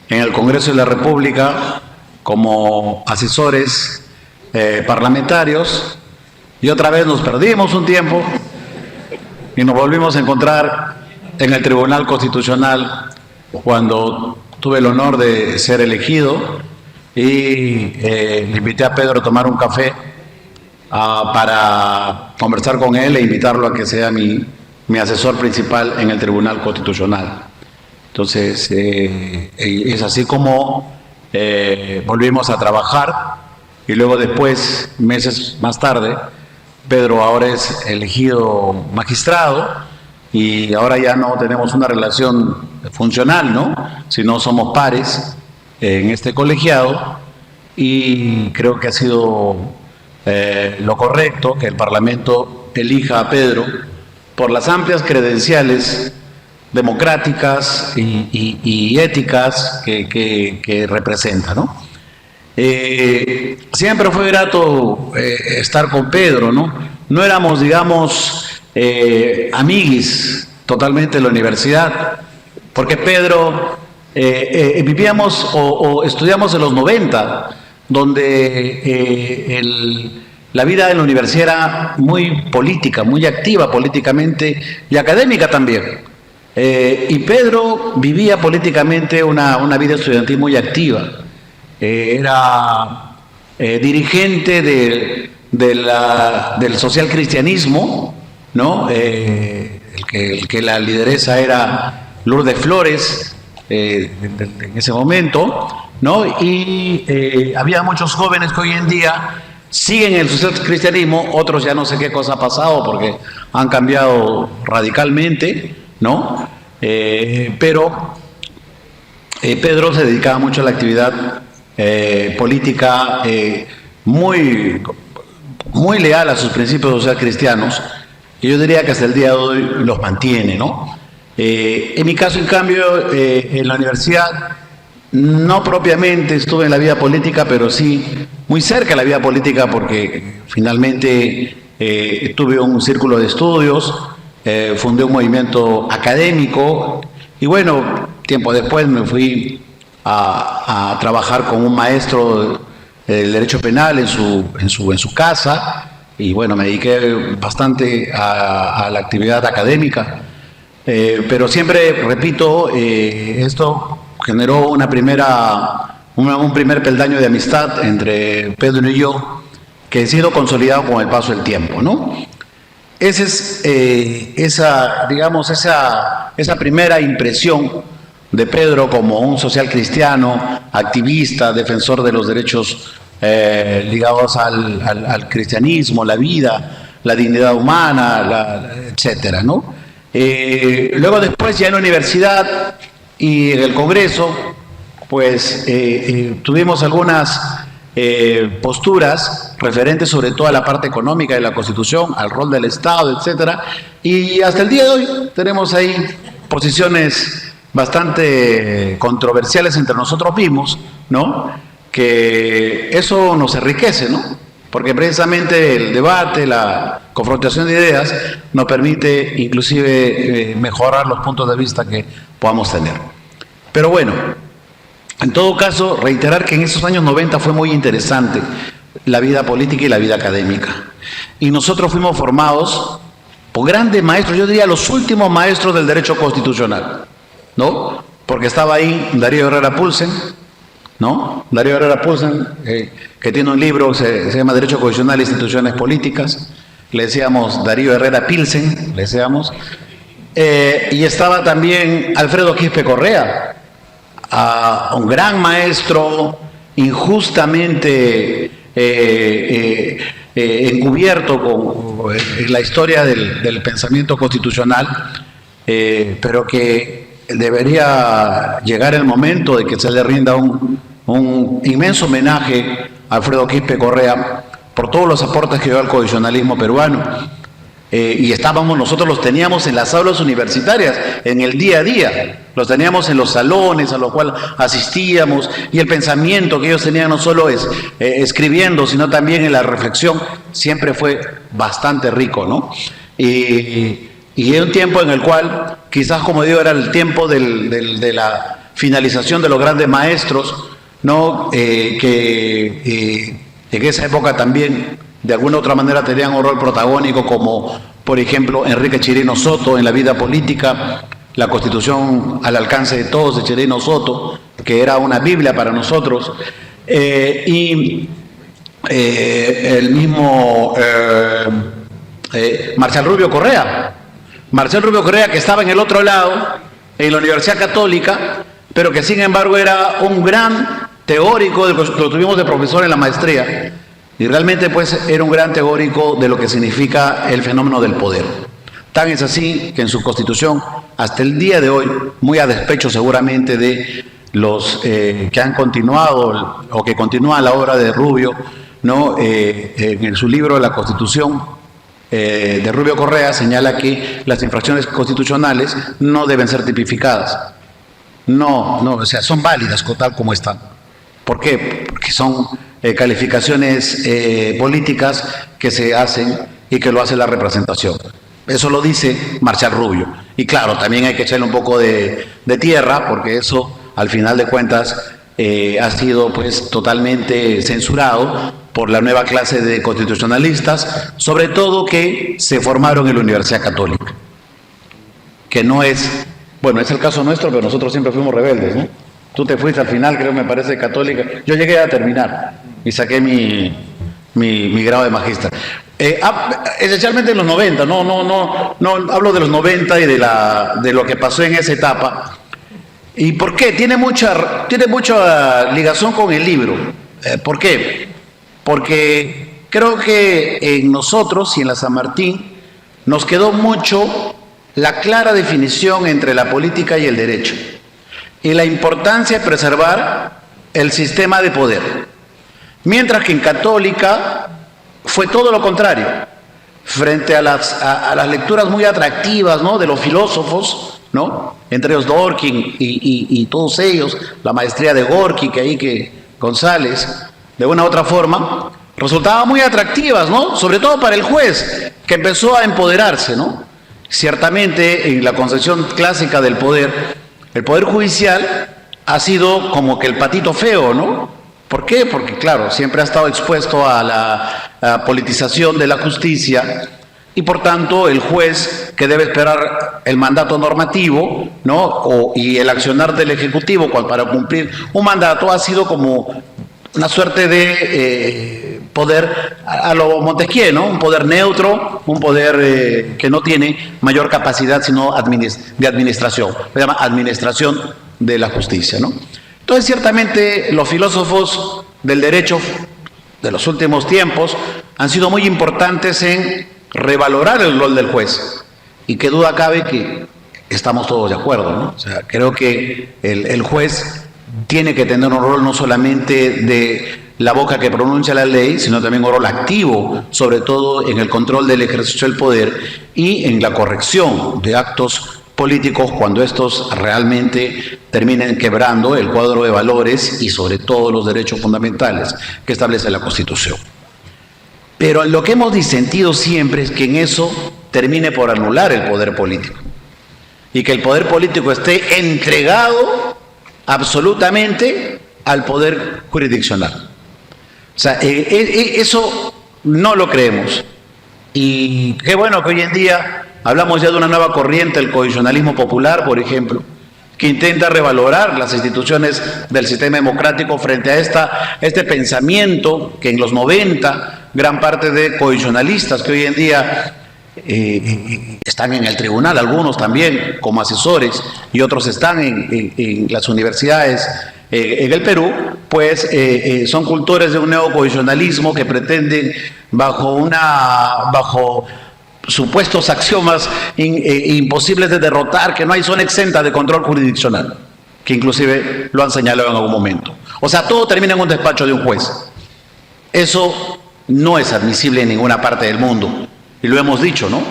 en el Congreso de la República como asesores parlamentarios y otra vez nos perdimos un tiempo y nos volvimos a encontrar en el Tribunal Constitucional cuando tuve el honor de ser elegido y le invité a Pedro a tomar un café para conversar con él e invitarlo a que sea mi asesor principal en el Tribunal Constitucional. Entonces, es así como volvimos a trabajar, y luego después, meses más tarde, Pedro ahora es elegido magistrado, y ahora ya no tenemos una relación funcional, ¿no? Sino somos pares en este colegiado, y creo que ha sido lo correcto que el Parlamento elija a Pedro por las amplias credenciales democráticas y éticas que representa, ¿no? Siempre fue grato estar con Pedro, ¿no? No éramos, digamos, amiguis totalmente en la universidad, porque Pedro vivíamos o estudiamos en los 90, donde la vida en la universidad era muy política, muy activa políticamente y académica también. Y Pedro vivía políticamente una vida estudiantil muy activa. Era dirigente del social cristianismo, ¿no? El que la lideresa era Lourdes Flores en ese momento, ¿no? Y había muchos jóvenes que hoy en día siguen el social cristianismo, otros ya no sé qué cosa ha pasado porque han cambiado radicalmente, ¿no? Pero Pedro se dedicaba mucho a la actividad política, muy leal a sus principios sociales cristianos, y yo diría que hasta el día de hoy los mantiene, ¿no? En mi caso, en cambio, en la universidad, no propiamente estuve en la vida política, pero sí muy cerca de la vida política, porque finalmente tuve un círculo de estudios, fundé un movimiento académico, y bueno, tiempo después me fui a trabajar con un maestro del derecho penal en su casa, y bueno, me dediqué bastante a la actividad académica, pero siempre, repito, esto generó un primer peldaño de amistad entre Pedro y yo, que ha sido consolidado con el paso del tiempo, ¿no? Esa es esa primera impresión de Pedro como un social cristiano, activista, defensor de los derechos ligados al cristianismo, la vida, la dignidad humana, etcétera, ¿no? Luego después ya en la universidad y en el Congreso, pues tuvimos algunas posturas referentes sobre todo a la parte económica de la Constitución, al rol del Estado, etcétera, y hasta el día de hoy tenemos ahí posiciones bastante controversiales entre nosotros mismos, ¿no? Que eso nos enriquece, ¿no? Porque precisamente el debate, la confrontación de ideas nos permite inclusive mejorar los puntos de vista que podamos tener. Pero bueno, en todo caso, reiterar que en esos años 90 fue muy interesante la vida política y la vida académica. Y nosotros fuimos formados por grandes maestros, yo diría los últimos maestros del derecho constitucional, ¿no? Porque estaba ahí Darío Herrera Pulsen, ¿no? Darío Herrera Pulsen, que tiene un libro que se llama Derecho Constitucional e Instituciones Políticas, le decíamos Darío Herrera Pilsen, le decíamos, y estaba también Alfredo Quispe Correa, un gran maestro injustamente encubierto con la historia del pensamiento constitucional, pero que debería llegar el momento de que se le rinda un inmenso homenaje a Alfredo Quispe Correa por todos los aportes que dio al constitucionalismo peruano. Y nosotros los teníamos en las aulas universitarias, en el día a día, los teníamos en los salones a los cuales asistíamos, y el pensamiento que ellos tenían no solo es escribiendo, sino también en la reflexión, siempre fue bastante rico, ¿no? Y en un tiempo en el cual, quizás como digo, era el tiempo de la finalización de los grandes maestros, ¿no? Que en esa época también de alguna u otra manera tenían un rol protagónico, como por ejemplo Enrique Chirino Soto en la vida política, la Constitución al alcance de todos de Chirino Soto, que era una Biblia para nosotros, El mismo Marcial Rubio Correa. Marcial Rubio Correa, que estaba en el otro lado, en la Universidad Católica, pero que sin embargo era un gran teórico, lo tuvimos de profesor en la maestría, y realmente pues era un gran teórico de lo que significa el fenómeno del poder. Tan es así que en su constitución, hasta el día de hoy, muy a despecho seguramente de los que han continuado o que continúan la obra de Rubio, ¿no? En su libro La Constitución de Rubio Correa señala que las infracciones constitucionales no deben ser tipificadas. No, o sea, son válidas tal como están. ¿Por qué? Porque son calificaciones políticas que se hacen y que lo hace la representación. Eso lo dice Marcial Rubio. Y claro, también hay que echarle un poco de tierra, porque eso, al final de cuentas, ha sido pues totalmente censurado por la nueva clase de constitucionalistas, sobre todo que se formaron en la Universidad Católica, que no es, bueno, es el caso nuestro, pero nosotros siempre fuimos rebeldes, ¿no? Tú te fuiste al final, creo, me parece, católica. Yo llegué a terminar y saqué mi grado de magíster. Esencialmente en los 90, no hablo de los 90 y de lo que pasó en esa etapa. ¿Y por qué? Tiene mucha ligación con el libro. ¿Por qué? Porque creo que en nosotros y en la San Martín nos quedó mucho la clara definición entre la política y el derecho y la importancia de preservar el sistema de poder. Mientras que en Católica fue todo lo contrario. Frente a las lecturas muy atractivas, ¿no?, de los filósofos, ¿no?, entre ellos Dworkin y todos ellos, la maestría de Gorky, que González, de una u otra forma, resultaban muy atractivas, ¿no?, sobre todo para el juez, que empezó a empoderarse, ¿no? Ciertamente, en la concepción clásica del poder, el poder judicial ha sido como que el patito feo, ¿no? ¿Por qué? Porque, claro, siempre ha estado expuesto a la politización de la justicia y, por tanto, el juez que debe esperar el mandato normativo, ¿no?, y el accionar del Ejecutivo para cumplir un mandato ha sido como una suerte de poder a lo Montesquieu, ¿no?, un poder neutro, un poder que no tiene mayor capacidad sino de administración, se llama administración de la justicia, ¿no? Entonces, ciertamente, los filósofos del derecho de los últimos tiempos han sido muy importantes en revalorar el rol del juez. Y qué duda cabe que estamos todos de acuerdo, ¿no? O sea, creo que el juez tiene que tener un rol no solamente de la boca que pronuncia la ley, sino también un rol activo, sobre todo en el control del ejercicio del poder y en la corrección de actos políticos cuando estos realmente terminen quebrando el cuadro de valores y sobre todo los derechos fundamentales que establece la Constitución. Pero lo que hemos disentido siempre es que en eso termine por anular el poder político y que el poder político esté entregado absolutamente al poder jurisdiccional. O sea, eso no lo creemos. Y qué bueno que hoy en día hablamos ya de una nueva corriente, el constitucionalismo popular, por ejemplo, que intenta revalorar las instituciones del sistema democrático frente a este pensamiento que en los 90 gran parte de constitucionalistas que hoy en día están en el tribunal, algunos también como asesores y otros están en las universidades en el Perú, pues son cultores de un neoconstitucionalismo que pretenden bajo supuestos axiomas imposibles de derrotar, que no hay zona exenta de control jurisdiccional, que inclusive lo han señalado en algún momento. O sea, todo termina en un despacho de un juez. Eso no es admisible en ninguna parte del mundo. Y lo hemos dicho, ¿no?,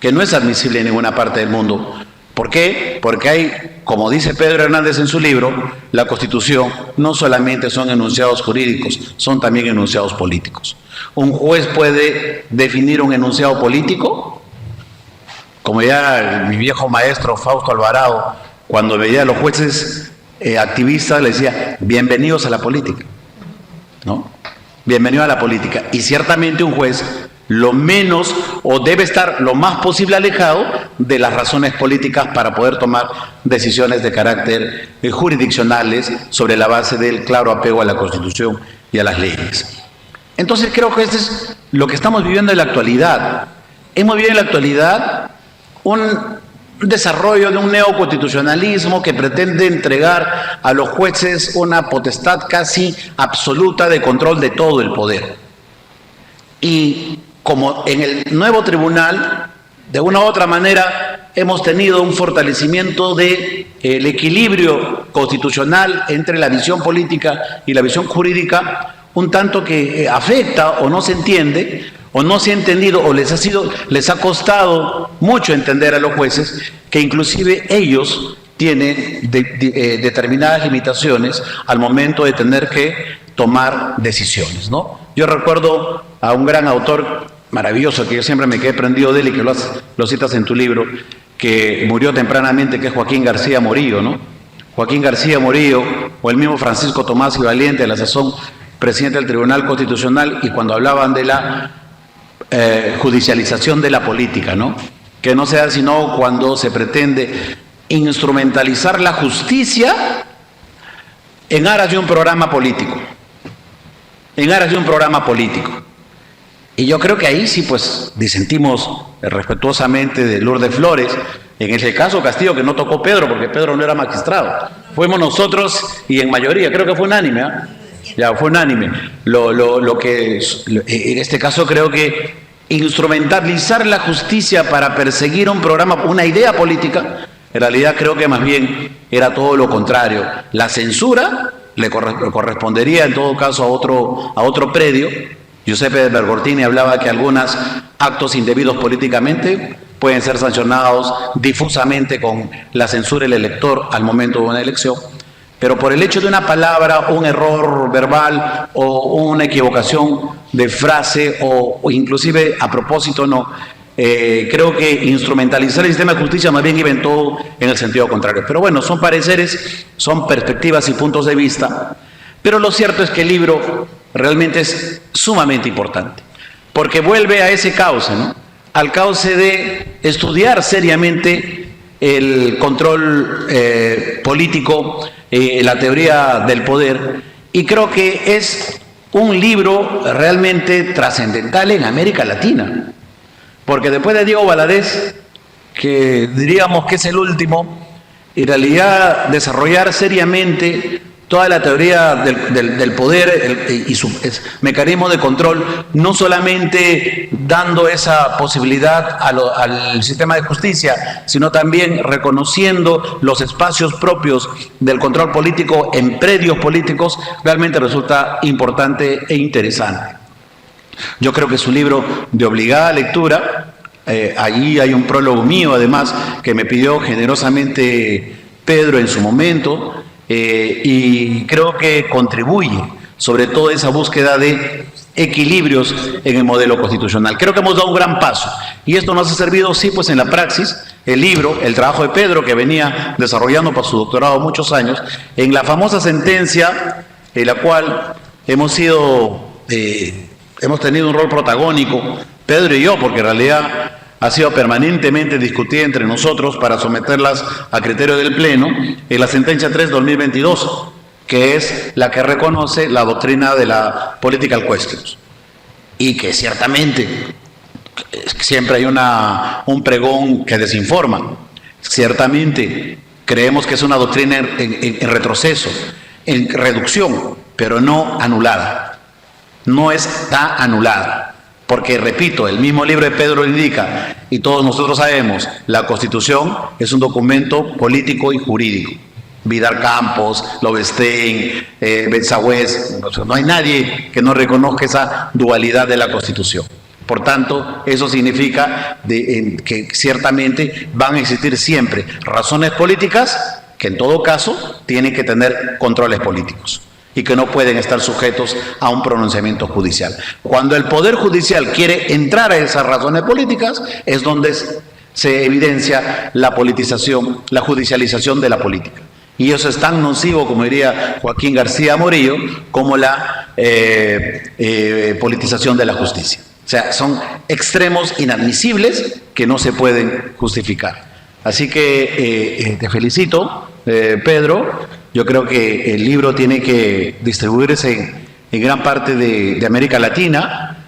que no es admisible en ninguna parte del mundo. ¿Por qué? Porque hay, como dice Pedro Hernández en su libro, la Constitución no solamente son enunciados jurídicos, son también enunciados políticos. ¿Un juez puede definir un enunciado político? Como ya mi viejo maestro Fausto Alvarado, cuando veía a los jueces activistas, le decía, bienvenidos a la política, ¿no? Bienvenido a la política. Y ciertamente un juez lo menos o debe estar lo más posible alejado de las razones políticas para poder tomar decisiones de carácter jurisdiccionales sobre la base del claro apego a la Constitución y a las leyes. Entonces creo que esto es lo que estamos viviendo en la actualidad. Hemos vivido en la actualidad un desarrollo de un neoconstitucionalismo que pretende entregar a los jueces una potestad casi absoluta de control de todo el poder. Y como en el nuevo tribunal, de una u otra manera, hemos tenido un fortalecimiento del equilibrio constitucional entre la visión política y la visión jurídica, un tanto que afecta o no se entiende, o no se ha entendido, o les ha costado mucho entender a los jueces que inclusive ellos tienen determinadas limitaciones al momento de tener que tomar decisiones, ¿no? Yo recuerdo a un gran autor maravilloso que yo siempre me quedé prendido de él y que lo citas en tu libro, que murió tempranamente, que es Joaquín García Morillo, ¿no? Joaquín García Morillo, o el mismo Francisco Tomás y Valiente, a la sazón presidente del Tribunal Constitucional, y cuando hablaban de la judicialización de la política, ¿no? Que no se da sino cuando se pretende instrumentalizar la justicia en aras de un programa político. En aras de un programa político. Y yo creo que ahí sí, pues, disentimos respetuosamente de Lourdes Flores. En ese caso, Castillo, que no tocó Pedro, porque Pedro no era magistrado. Fuimos nosotros, y en mayoría, creo que fue unánime, ¿eh? Ya, fue unánime. En este caso creo que instrumentalizar la justicia para perseguir un programa, una idea política, en realidad creo que más bien era todo lo contrario. La censura le correspondería en todo caso a otro predio. Giuseppe Bergortini hablaba que algunos actos indebidos políticamente pueden ser sancionados difusamente con la censura del elector al momento de una elección. Pero por el hecho de una palabra, un error verbal o una equivocación de frase o inclusive a propósito no, creo que instrumentalizar el sistema de justicia más bien iba en todo en el sentido contrario. Pero bueno, son pareceres, son perspectivas y puntos de vista. Pero lo cierto es que el libro realmente es sumamente importante, porque vuelve a ese cauce, ¿no? Al cauce de estudiar seriamente el control político, la teoría del poder, y creo que es un libro realmente trascendental en América Latina, porque después de Diego Valadez, que diríamos que es el último, en realidad desarrollar seriamente toda la teoría del poder y su mecanismo de control, no solamente dando esa posibilidad al sistema de justicia, sino también reconociendo los espacios propios del control político en predios políticos, realmente resulta importante e interesante. Yo creo que es un libro de obligada lectura. Allí hay un prólogo mío, además, que me pidió generosamente Pedro en su momento, y creo que contribuye sobre todo a esa búsqueda de equilibrios en el modelo constitucional. Creo que hemos dado un gran paso, y esto nos ha servido, sí, pues en la praxis, el libro, el trabajo de Pedro, que venía desarrollando para su doctorado muchos años, en la famosa sentencia en la cual hemos tenido un rol protagónico, Pedro y yo, porque en realidad ha sido permanentemente discutida entre nosotros para someterlas a criterio del Pleno, en la sentencia 3/2022, que es la que reconoce la doctrina de la political questions, y que ciertamente siempre hay un pregón que desinforma. Ciertamente creemos que es una doctrina en retroceso, en reducción, pero no anulada. No está anulada. Porque, repito, el mismo libro de Pedro indica, y todos nosotros sabemos, la Constitución es un documento político y jurídico. Vidal Campos, Lobestein, Benzagüez, no hay nadie que no reconozca esa dualidad de la Constitución. Por tanto, eso significa que ciertamente van a existir siempre razones políticas que en todo caso tienen que tener controles políticos y que no pueden estar sujetos a un pronunciamiento judicial. Cuando el Poder Judicial quiere entrar a esas razones políticas, es donde se evidencia la politización, la judicialización de la política. Y eso es tan nocivo, como diría Joaquín García Morillo, como la politización de la justicia. O sea, son extremos inadmisibles que no se pueden justificar. Así que te felicito, Pedro. Yo creo que el libro tiene que distribuirse en gran parte de América Latina,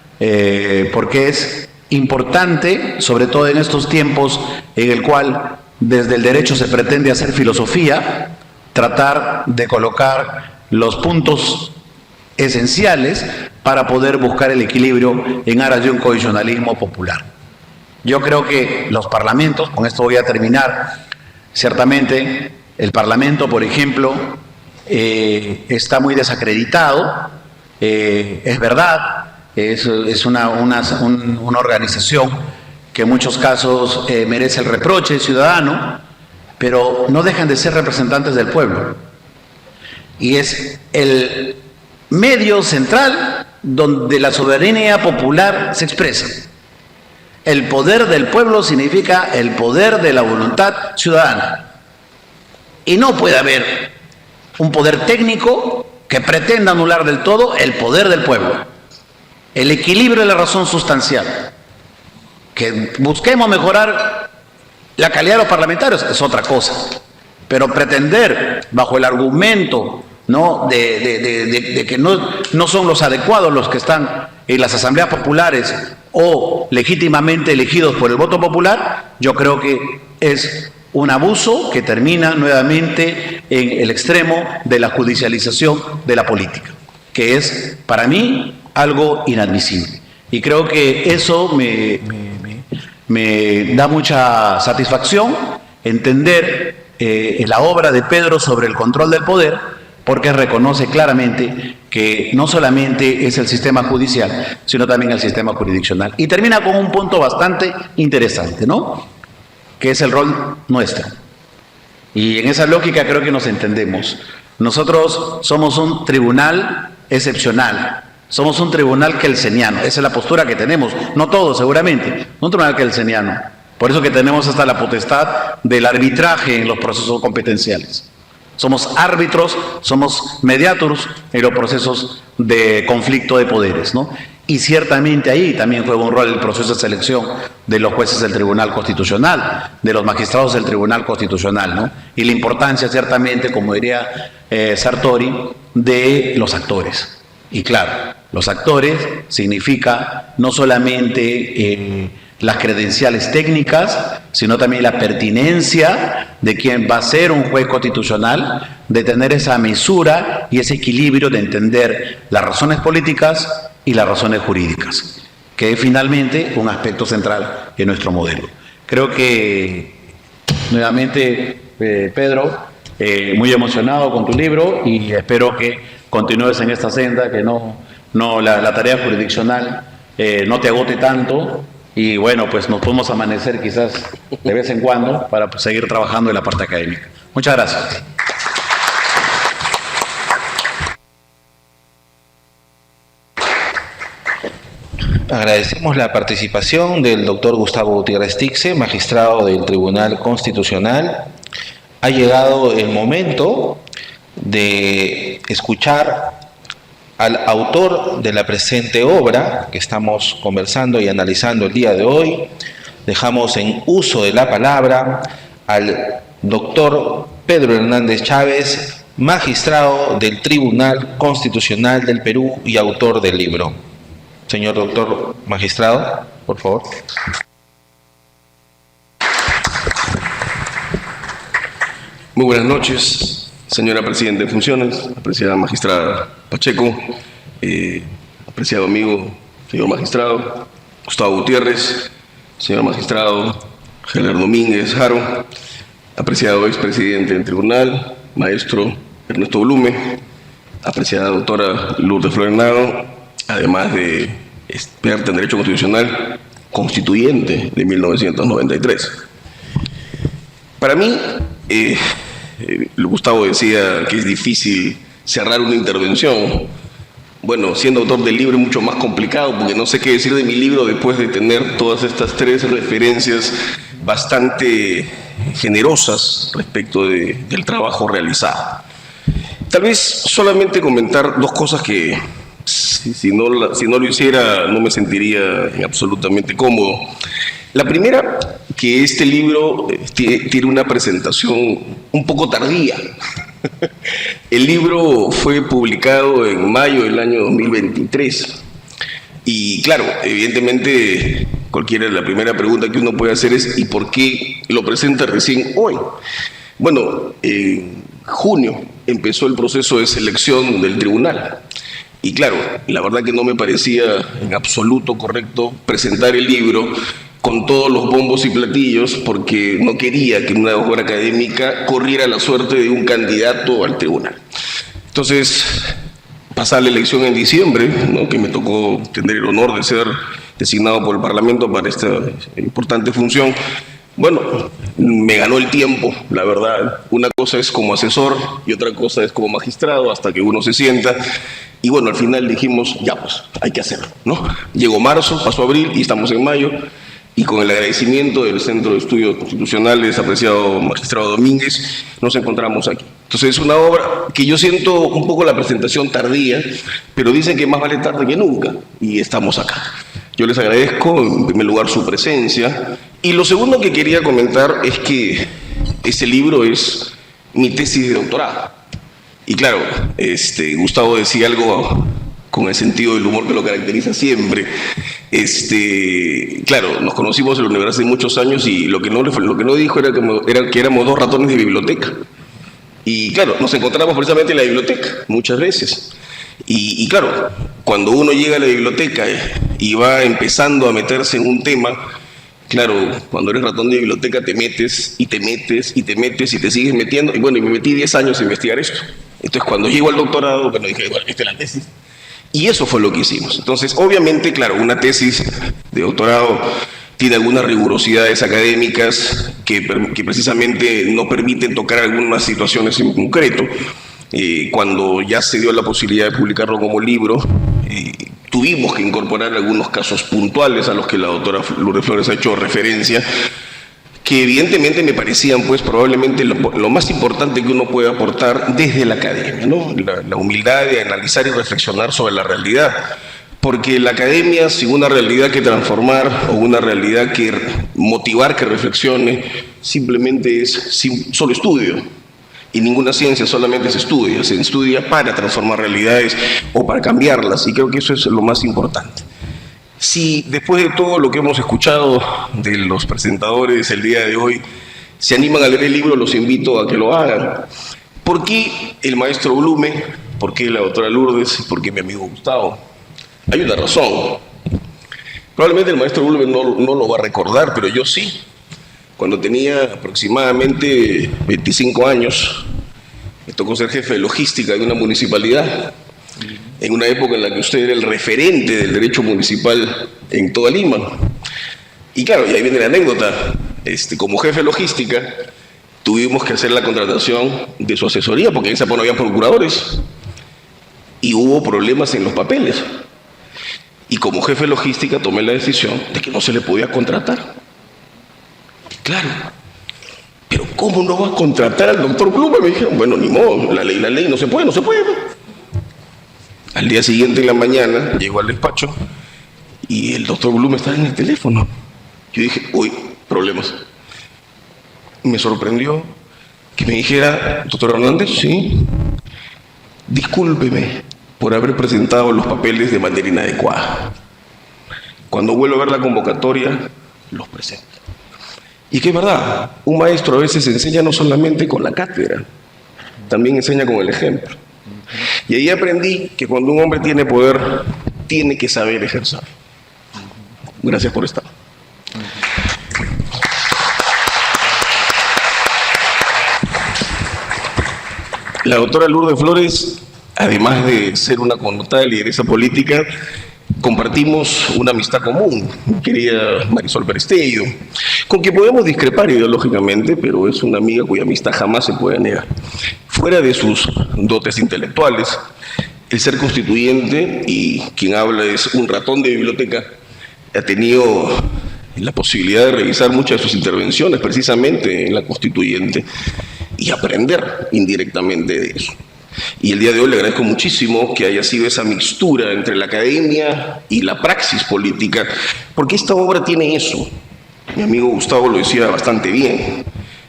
porque es importante, sobre todo en estos tiempos en el cual desde el derecho se pretende hacer filosofía, tratar de colocar los puntos esenciales para poder buscar el equilibrio en aras de un constitucionalismo popular. Yo creo que los parlamentos, con esto voy a terminar, ciertamente el Parlamento, por ejemplo, está muy desacreditado, es verdad, es una organización que en muchos casos merece el reproche ciudadano, pero no dejan de ser representantes del pueblo. Y es el medio central donde la soberanía popular se expresa. El poder del pueblo significa el poder de la voluntad ciudadana. Y no puede haber un poder técnico que pretenda anular del todo el poder del pueblo. El equilibrio de la razón sustancial. Que busquemos mejorar la calidad de los parlamentarios es otra cosa. Pero pretender, bajo el argumento de que no son los adecuados los que están en las asambleas populares o legítimamente elegidos por el voto popular, yo creo que es un abuso que termina nuevamente en el extremo de la judicialización de la política, que es para mí algo inadmisible. Y creo que eso me da mucha satisfacción entender la obra de Pedro sobre el control del poder, porque reconoce claramente que no solamente es el sistema judicial, sino también el sistema jurisdiccional. Y termina con un punto bastante interesante, ¿no? Que es el rol nuestro. Y en esa lógica creo que nos entendemos. Nosotros somos un tribunal excepcional, somos un tribunal kelseniano, esa es la postura que tenemos, no todos seguramente, un tribunal kelseniano. Por eso que tenemos hasta la potestad del arbitraje en los procesos competenciales. Somos árbitros, somos mediators en los procesos de conflicto de poderes, ¿no? Y ciertamente ahí también juega un rol el proceso de selección de los jueces del Tribunal Constitucional, de los magistrados del Tribunal Constitucional, ¿no? Y la importancia ciertamente, como diría Sartori, de los actores. Y claro, los actores significa no solamente las credenciales técnicas, sino también la pertinencia de quien va a ser un juez constitucional, de tener esa mesura y ese equilibrio de entender las razones políticas y las razones jurídicas, que es finalmente un aspecto central en nuestro modelo. Creo que, nuevamente, Pedro, muy emocionado con tu libro y espero que continúes en esta senda, que la tarea jurisdiccional no te agote tanto. Y bueno, pues nos podemos amanecer quizás de vez en cuando para seguir trabajando en la parte académica. Muchas gracias. Agradecemos la participación del doctor Gustavo Gutiérrez Tixe, magistrado del Tribunal Constitucional. Ha llegado el momento de escuchar al autor de la presente obra que estamos conversando y analizando el día de hoy. Dejamos en uso de la palabra al doctor Pedro Hernández Chávez, magistrado del Tribunal Constitucional del Perú y autor del libro. Señor doctor magistrado, por favor. Muy buenas noches, señora Presidenta en funciones, apreciada magistrada Pacheco, apreciado amigo, señor magistrado Gustavo Gutiérrez, señor magistrado Geller Domínguez Jaro, apreciado expresidente del tribunal, maestro Ernesto Blume, apreciada doctora Lourdes Florenado, además de experta en Derecho Constitucional, constituyente de 1993. Para mí, Gustavo decía que es difícil cerrar una intervención. Bueno, siendo autor del libro es mucho más complicado, porque no sé qué decir de mi libro después de tener todas estas tres referencias bastante generosas respecto del trabajo realizado. Tal vez solamente comentar dos cosas que si no lo hiciera no me sentiría absolutamente cómodo. La primera, que este libro tiene una presentación un poco tardía. El libro fue publicado en mayo del año 2023. Y claro, evidentemente, la primera pregunta que uno puede hacer es ¿y por qué lo presenta recién hoy? Bueno, en junio empezó el proceso de selección del tribunal. Y claro, la verdad que no me parecía en absoluto correcto presentar el libro con todos los bombos y platillos, porque no quería que una obra académica corriera la suerte de un candidato al tribunal. Entonces, pasada la elección en diciembre, ¿no?, que me tocó tener el honor de ser designado por el Parlamento para esta importante función, bueno, me ganó el tiempo, la verdad. Una cosa es como asesor y otra cosa es como magistrado, hasta que uno se sienta. Y bueno, al final dijimos, ya pues, hay que hacerlo, ¿no? Llegó marzo, pasó abril y estamos en mayo. Y con el agradecimiento del Centro de Estudios Constitucionales, apreciado magistrado Domínguez, nos encontramos aquí. Entonces es una obra que yo siento un poco la presentación tardía, pero dicen que más vale tarde que nunca, y estamos acá. Yo les agradezco, en primer lugar, su presencia. Y lo segundo que quería comentar es que este libro es mi tesis de doctorado. Y claro, Gustavo decía algo con el sentido del humor que lo caracteriza siempre. Claro, nos conocimos en la universidad hace muchos años y lo que no dijo era que éramos dos ratones de biblioteca. Y claro, nos encontramos precisamente en la biblioteca muchas veces. Y claro, cuando uno llega a la biblioteca y va empezando a meterse en un tema, claro, cuando eres ratón de biblioteca te metes y te metes y te metes y te sigues metiendo. Y bueno, y me metí 10 años a investigar esto. Entonces cuando llego al doctorado, bueno, dije, bueno, esta es la tesis. Y eso fue lo que hicimos. Entonces, obviamente, claro, una tesis de doctorado tiene algunas rigurosidades académicas que precisamente no permiten tocar algunas situaciones en concreto. Cuando ya se dio la posibilidad de publicarlo como libro, tuvimos que incorporar algunos casos puntuales a los que la doctora Lourdes Flores ha hecho referencia, que evidentemente me parecían pues probablemente lo más importante que uno puede aportar desde la academia, ¿no? La humildad de analizar y reflexionar sobre la realidad, porque la academia sin una realidad que transformar o una realidad que motivar que reflexione, simplemente es solo estudio, y ninguna ciencia solamente se estudia para transformar realidades o para cambiarlas, y creo que eso es lo más importante. Si después de todo lo que hemos escuchado de los presentadores el día de hoy se animan a leer el libro, los invito a que lo hagan. ¿Por qué el maestro Blume? ¿Por qué la doctora Lourdes? ¿Por qué mi amigo Gustavo? Hay una razón. Probablemente el maestro Blume no lo va a recordar, pero yo sí. Cuando tenía aproximadamente 25 años, me tocó ser jefe de logística de una municipalidad, en una época en la que usted era el referente del derecho municipal en toda Lima. Y claro, y ahí viene la anécdota, como jefe de logística, tuvimos que hacer la contratación de su asesoría, porque en esa época no había procuradores, y hubo problemas en los papeles. Y como jefe de logística tomé la decisión de que no se le podía contratar. Claro, pero ¿cómo no va a contratar al doctor Blume? Me dijeron, bueno, ni modo, la ley, no se puede. Al día siguiente en la mañana llego al despacho y el doctor Blume estaba en el teléfono. Yo dije, uy, problemas. Me sorprendió que me dijera, doctor Hernández, sí, discúlpeme por haber presentado los papeles de manera inadecuada. Cuando vuelvo a ver la convocatoria, los presento. Y que es verdad, un maestro a veces enseña no solamente con la cátedra, también enseña con el ejemplo. Y ahí aprendí que cuando un hombre tiene poder, tiene que saber ejercer. Gracias por estar. La doctora Lourdes Flores, además de ser una connotada lideresa política, compartimos una amistad común, querida Marisol Perestello, con quien podemos discrepar ideológicamente, pero es una amiga cuya amistad jamás se puede negar. Fuera de sus dotes intelectuales, el ser constituyente, y quien habla es un ratón de biblioteca, ha tenido la posibilidad de revisar muchas de sus intervenciones precisamente en la constituyente y aprender indirectamente de eso. Y el día de hoy le agradezco muchísimo que haya sido esa mixtura entre la academia y la praxis política, porque esta obra tiene eso. Mi amigo Gustavo lo decía bastante bien.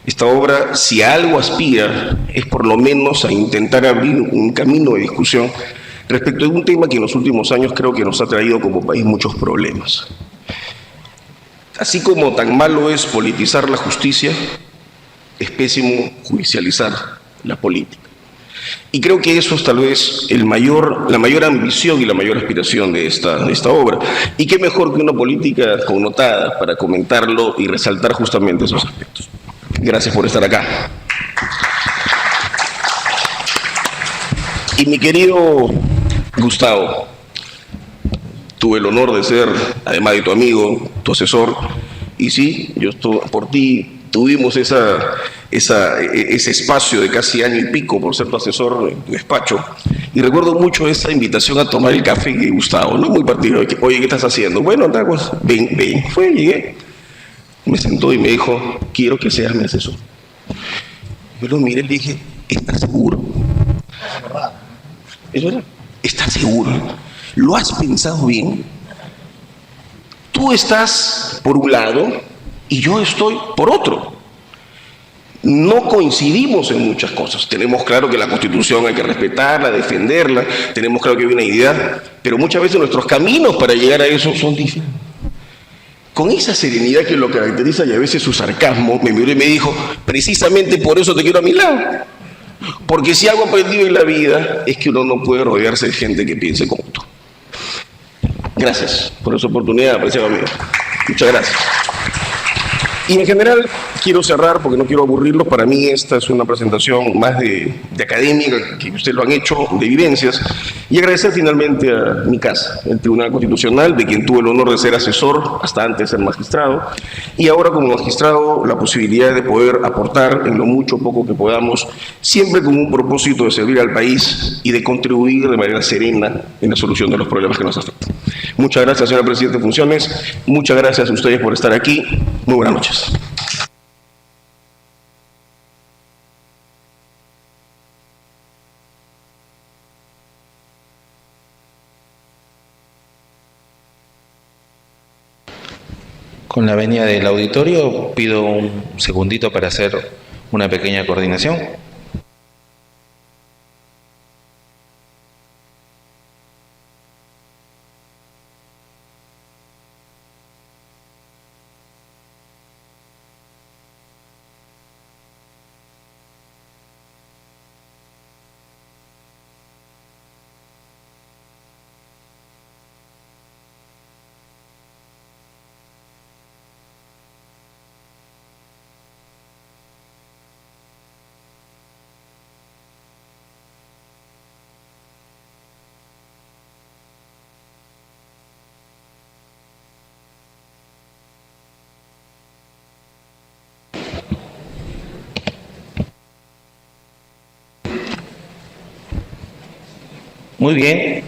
Esta obra, si a algo aspira, es por lo menos a intentar abrir un camino de discusión respecto de un tema que en los últimos años creo que nos ha traído como país muchos problemas. Así como tan malo es politizar la justicia, es pésimo judicializar la política. Y creo que eso es tal vez la mayor ambición y la mayor aspiración de esta obra. Y qué mejor que una política connotada para comentarlo y resaltar justamente esos aspectos. Gracias por estar acá. Y mi querido Gustavo, tuve el honor de ser, además de tu amigo, tu asesor, y sí, yo estoy por ti. Tuvimos ese espacio de casi año y pico por ser tu asesor en tu despacho. Y recuerdo mucho esa invitación a tomar el café de Gustavo, ¿no? Muy partido. Oye, ¿qué estás haciendo? Bueno, anda, pues, ven. Llegué. Me sentó y me dijo, quiero que seas mi asesor. Yo lo miré y le dije, ¿estás seguro? ¿Es verdad? ¿Estás seguro? ¿Lo has pensado bien? Tú estás por un lado y yo estoy por otro. No coincidimos en muchas cosas. Tenemos claro que la Constitución hay que respetarla, defenderla, tenemos claro que hay una idea, pero muchas veces nuestros caminos para llegar a eso son diferentes. Con esa serenidad que lo caracteriza y a veces su sarcasmo, me miró y me dijo, precisamente por eso te quiero a mi lado. Porque si algo aprendido en la vida es que uno no puede rodearse de gente que piense como tú. Gracias por esa oportunidad, apreciado amigo. Muchas gracias. Y en general quiero cerrar porque no quiero aburrirlos. Para mí esta es una presentación más de académica, que ustedes lo han hecho, de vivencias, y agradecer finalmente a mi casa, el Tribunal Constitucional, de quien tuve el honor de ser asesor hasta antes de ser magistrado, y ahora como magistrado la posibilidad de poder aportar en lo mucho o poco que podamos, siempre con un propósito de servir al país y de contribuir de manera serena en la solución de los problemas que nos afectan. Muchas gracias, señora Presidenta de Funciones. Muchas gracias a ustedes por estar aquí. Muy buenas noches. Con la venia del auditorio, pido un segundito para hacer una pequeña coordinación. Muy bien.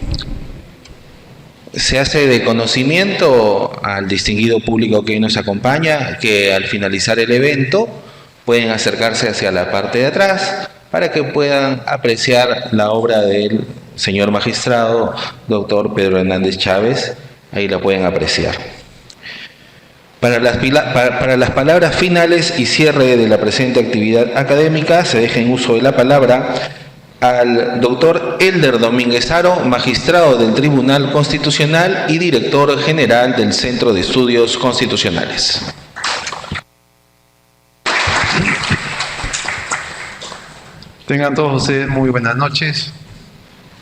Se hace de conocimiento al distinguido público que hoy nos acompaña que al finalizar el evento pueden acercarse hacia la parte de atrás para que puedan apreciar la obra del señor magistrado, doctor Pedro Hernández Chávez. Ahí la pueden apreciar. Para las palabras finales y cierre de la presente actividad académica, se deja en uso de la palabra al doctor Elder Domínguez Haro, magistrado del Tribunal Constitucional y director general del Centro de Estudios Constitucionales. Tengan todos ustedes muy buenas noches.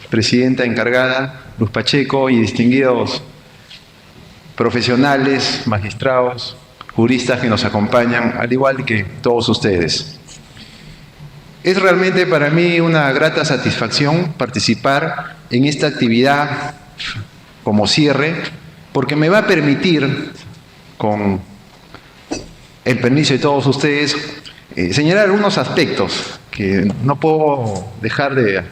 Presidenta encargada, Luz Pacheco, y distinguidos profesionales, magistrados, juristas que nos acompañan, al igual que todos ustedes. Es realmente para mí una grata satisfacción participar en esta actividad como cierre, porque me va a permitir, con el permiso de todos ustedes, señalar algunos aspectos que no puedo dejar de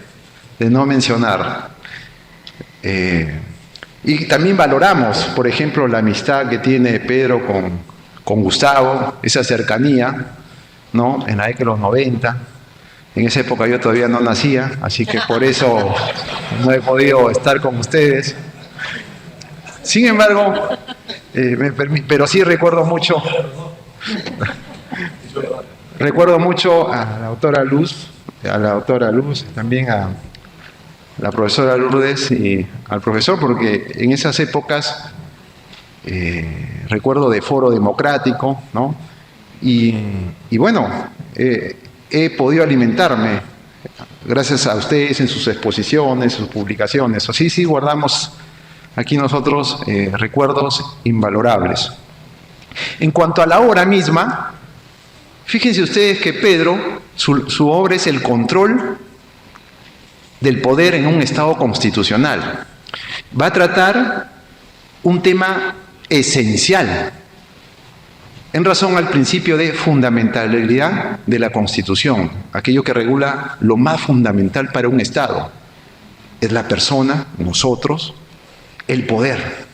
no mencionar. Y también valoramos, por ejemplo, la amistad que tiene Pedro con Gustavo, esa cercanía, ¿no?, en la década de los 90. En esa época yo todavía no nacía, así que por eso no he podido estar con ustedes. Sin embargo, pero sí recuerdo mucho a la doctora Luz, también a la profesora Lourdes y al profesor, porque en esas épocas recuerdo de Foro Democrático, ¿no? Y bueno, he podido alimentarme gracias a ustedes en sus exposiciones, sus publicaciones. Así sí guardamos aquí nosotros recuerdos invalorables. En cuanto a la obra misma, fíjense ustedes que Pedro, su obra es el control del poder en un Estado constitucional. Va a tratar un tema esencial en razón al principio de fundamentalidad de la Constitución, aquello que regula lo más fundamental para un Estado. Es la persona, nosotros, el poder.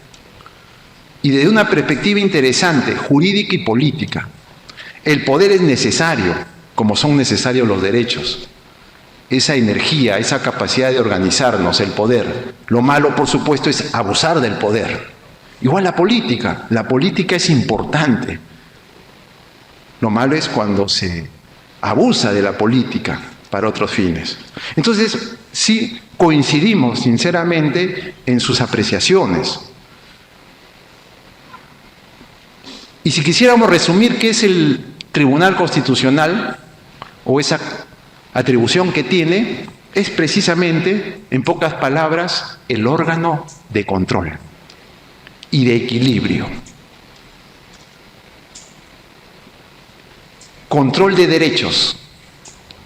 Y desde una perspectiva interesante, jurídica y política, el poder es necesario, como son necesarios los derechos. Esa energía, esa capacidad de organizarnos, el poder. Lo malo, por supuesto, es abusar del poder. Igual la política es importante. Lo malo es cuando se abusa de la política para otros fines. Entonces, sí coincidimos sinceramente en sus apreciaciones. Y si quisiéramos resumir qué es el Tribunal Constitucional, o esa atribución que tiene, es precisamente, en pocas palabras, el órgano de control y de equilibrio. Control de derechos,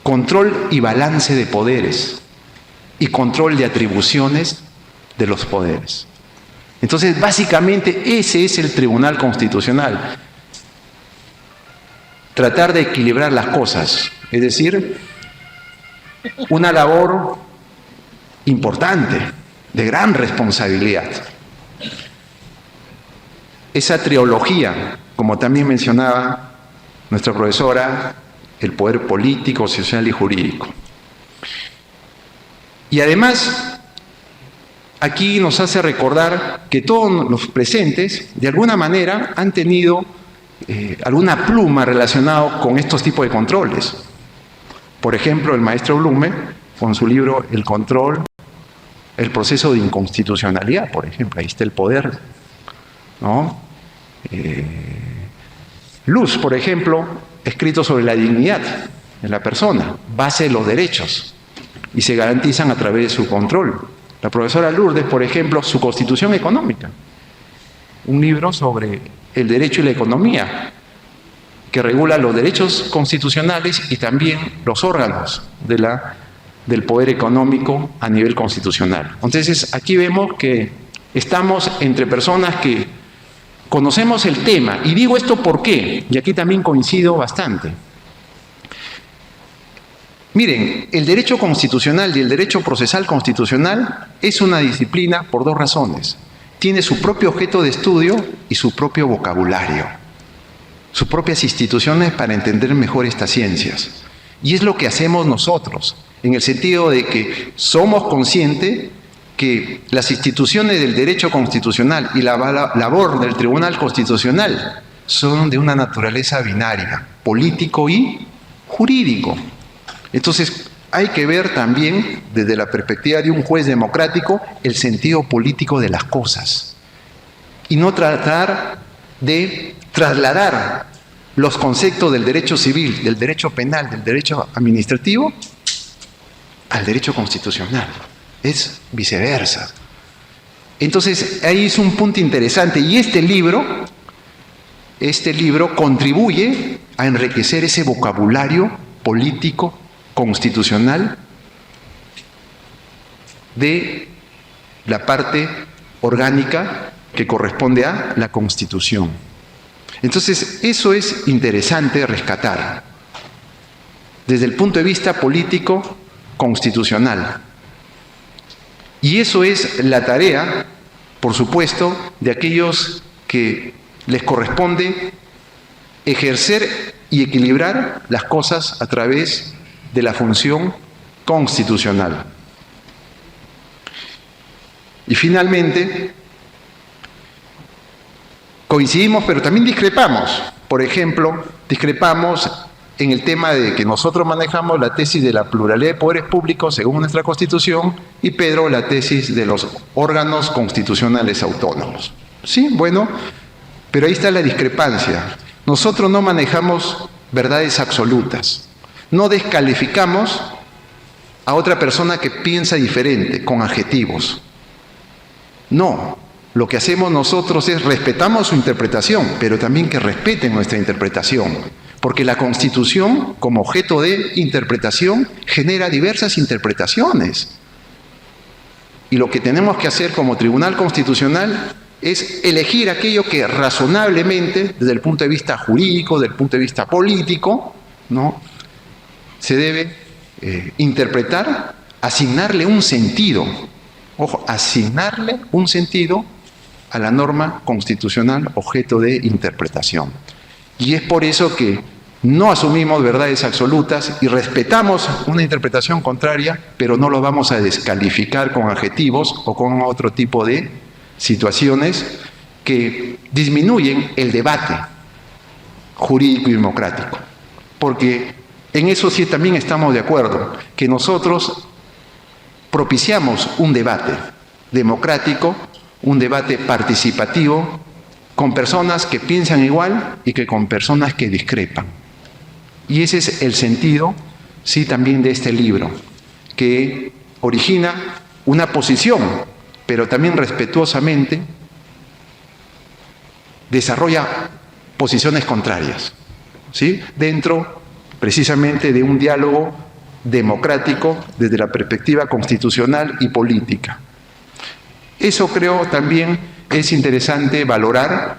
control y balance de poderes y control de atribuciones de los poderes. Entonces, básicamente, ese es el Tribunal Constitucional. Tratar de equilibrar las cosas, es decir, una labor importante, de gran responsabilidad. Esa trilogía, como también mencionaba nuestra profesora, el poder político, social y jurídico. Y además, aquí nos hace recordar que todos los presentes, de alguna manera, han tenido alguna pluma relacionada con estos tipos de controles. Por ejemplo, el maestro Blume, con su libro El control, el proceso de inconstitucionalidad, por ejemplo, ahí está el poder, ¿no? Luz, por ejemplo, escrito sobre la dignidad de la persona, base de los derechos, y se garantizan a través de su control. La profesora Lourdes, por ejemplo, su Constitución Económica, un libro sobre el derecho y la economía, que regula los derechos constitucionales y también los órganos del poder económico a nivel constitucional. Entonces, aquí vemos que estamos entre personas que conocemos el tema. Y digo esto ¿por qué? Y aquí también coincido bastante. Miren, el derecho constitucional y el derecho procesal constitucional es una disciplina por dos razones. Tiene su propio objeto de estudio y su propio vocabulario, sus propias instituciones para entender mejor estas ciencias. Y es lo que hacemos nosotros, en el sentido de que somos conscientes que las instituciones del derecho constitucional y la labor del Tribunal Constitucional son de una naturaleza binaria, político y jurídico. Entonces, hay que ver también, desde la perspectiva de un juez democrático, el sentido político de las cosas. Y no tratar de trasladar los conceptos del derecho civil, del derecho penal, del derecho administrativo, al derecho constitucional. Es viceversa. Entonces, ahí es un punto interesante. Y este libro contribuye a enriquecer ese vocabulario político, constitucional, de la parte orgánica que corresponde a la Constitución. Entonces, eso es interesante rescatar desde el punto de vista político constitucional. Y eso es la tarea, por supuesto, de aquellos que les corresponde ejercer y equilibrar las cosas a través de la función constitucional. Y finalmente, coincidimos, pero también discrepamos. Por ejemplo, discrepamos en el tema de que nosotros manejamos la tesis de la pluralidad de poderes públicos según nuestra Constitución y Pedro la tesis de los órganos constitucionales autónomos. Sí, bueno, pero ahí está la discrepancia. Nosotros no manejamos verdades absolutas. No descalificamos a otra persona que piensa diferente con adjetivos. No, lo que hacemos nosotros es respetamos su interpretación, pero también que respeten nuestra interpretación, porque la Constitución, como objeto de interpretación, genera diversas interpretaciones. Y lo que tenemos que hacer como Tribunal Constitucional es elegir aquello que razonablemente, desde el punto de vista jurídico, desde el punto de vista político, ¿no?, se debe interpretar, asignarle un sentido. Ojo, asignarle un sentido a la norma constitucional objeto de interpretación. Y es por eso que no asumimos verdades absolutas y respetamos una interpretación contraria, pero no lo vamos a descalificar con adjetivos o con otro tipo de situaciones que disminuyen el debate jurídico y democrático. Porque en eso sí también estamos de acuerdo, que nosotros propiciamos un debate democrático, un debate participativo, con personas que piensan igual y que con personas que discrepan. Y ese es el sentido, sí, también de este libro, que origina una posición, pero también respetuosamente desarrolla posiciones contrarias, ¿sí?, dentro precisamente de un diálogo democrático desde la perspectiva constitucional y política. Eso creo también es interesante valorar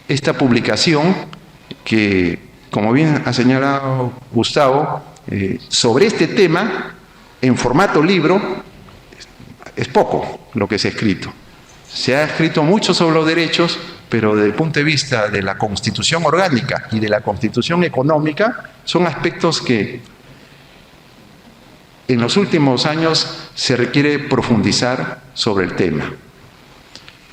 esta publicación que, como bien ha señalado Gustavo, sobre este tema, en formato libro, es poco lo que se ha escrito. Se ha escrito mucho sobre los derechos, pero desde el punto de vista de la Constitución orgánica y de la Constitución económica, son aspectos que en los últimos años se requiere profundizar sobre el tema.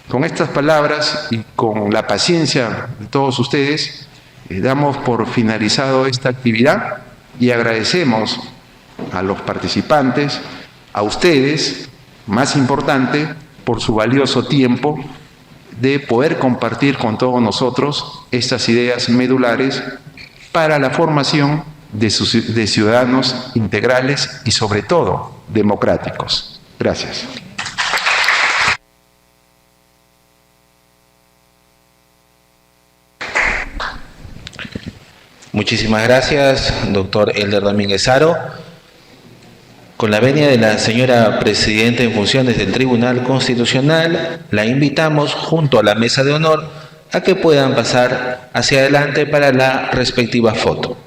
Con estas palabras y con la paciencia de todos ustedes, damos por finalizado esta actividad y agradecemos a los participantes, a ustedes, más importante, por su valioso tiempo de poder compartir con todos nosotros estas ideas medulares para la formación de ciudadanos integrales y sobre todo democráticos. Gracias. Muchísimas gracias, doctor Elder Domínguez Haro. Con la venia de la señora Presidenta en funciones del Tribunal Constitucional, la invitamos junto a la mesa de honor a que puedan pasar hacia adelante para la respectiva foto.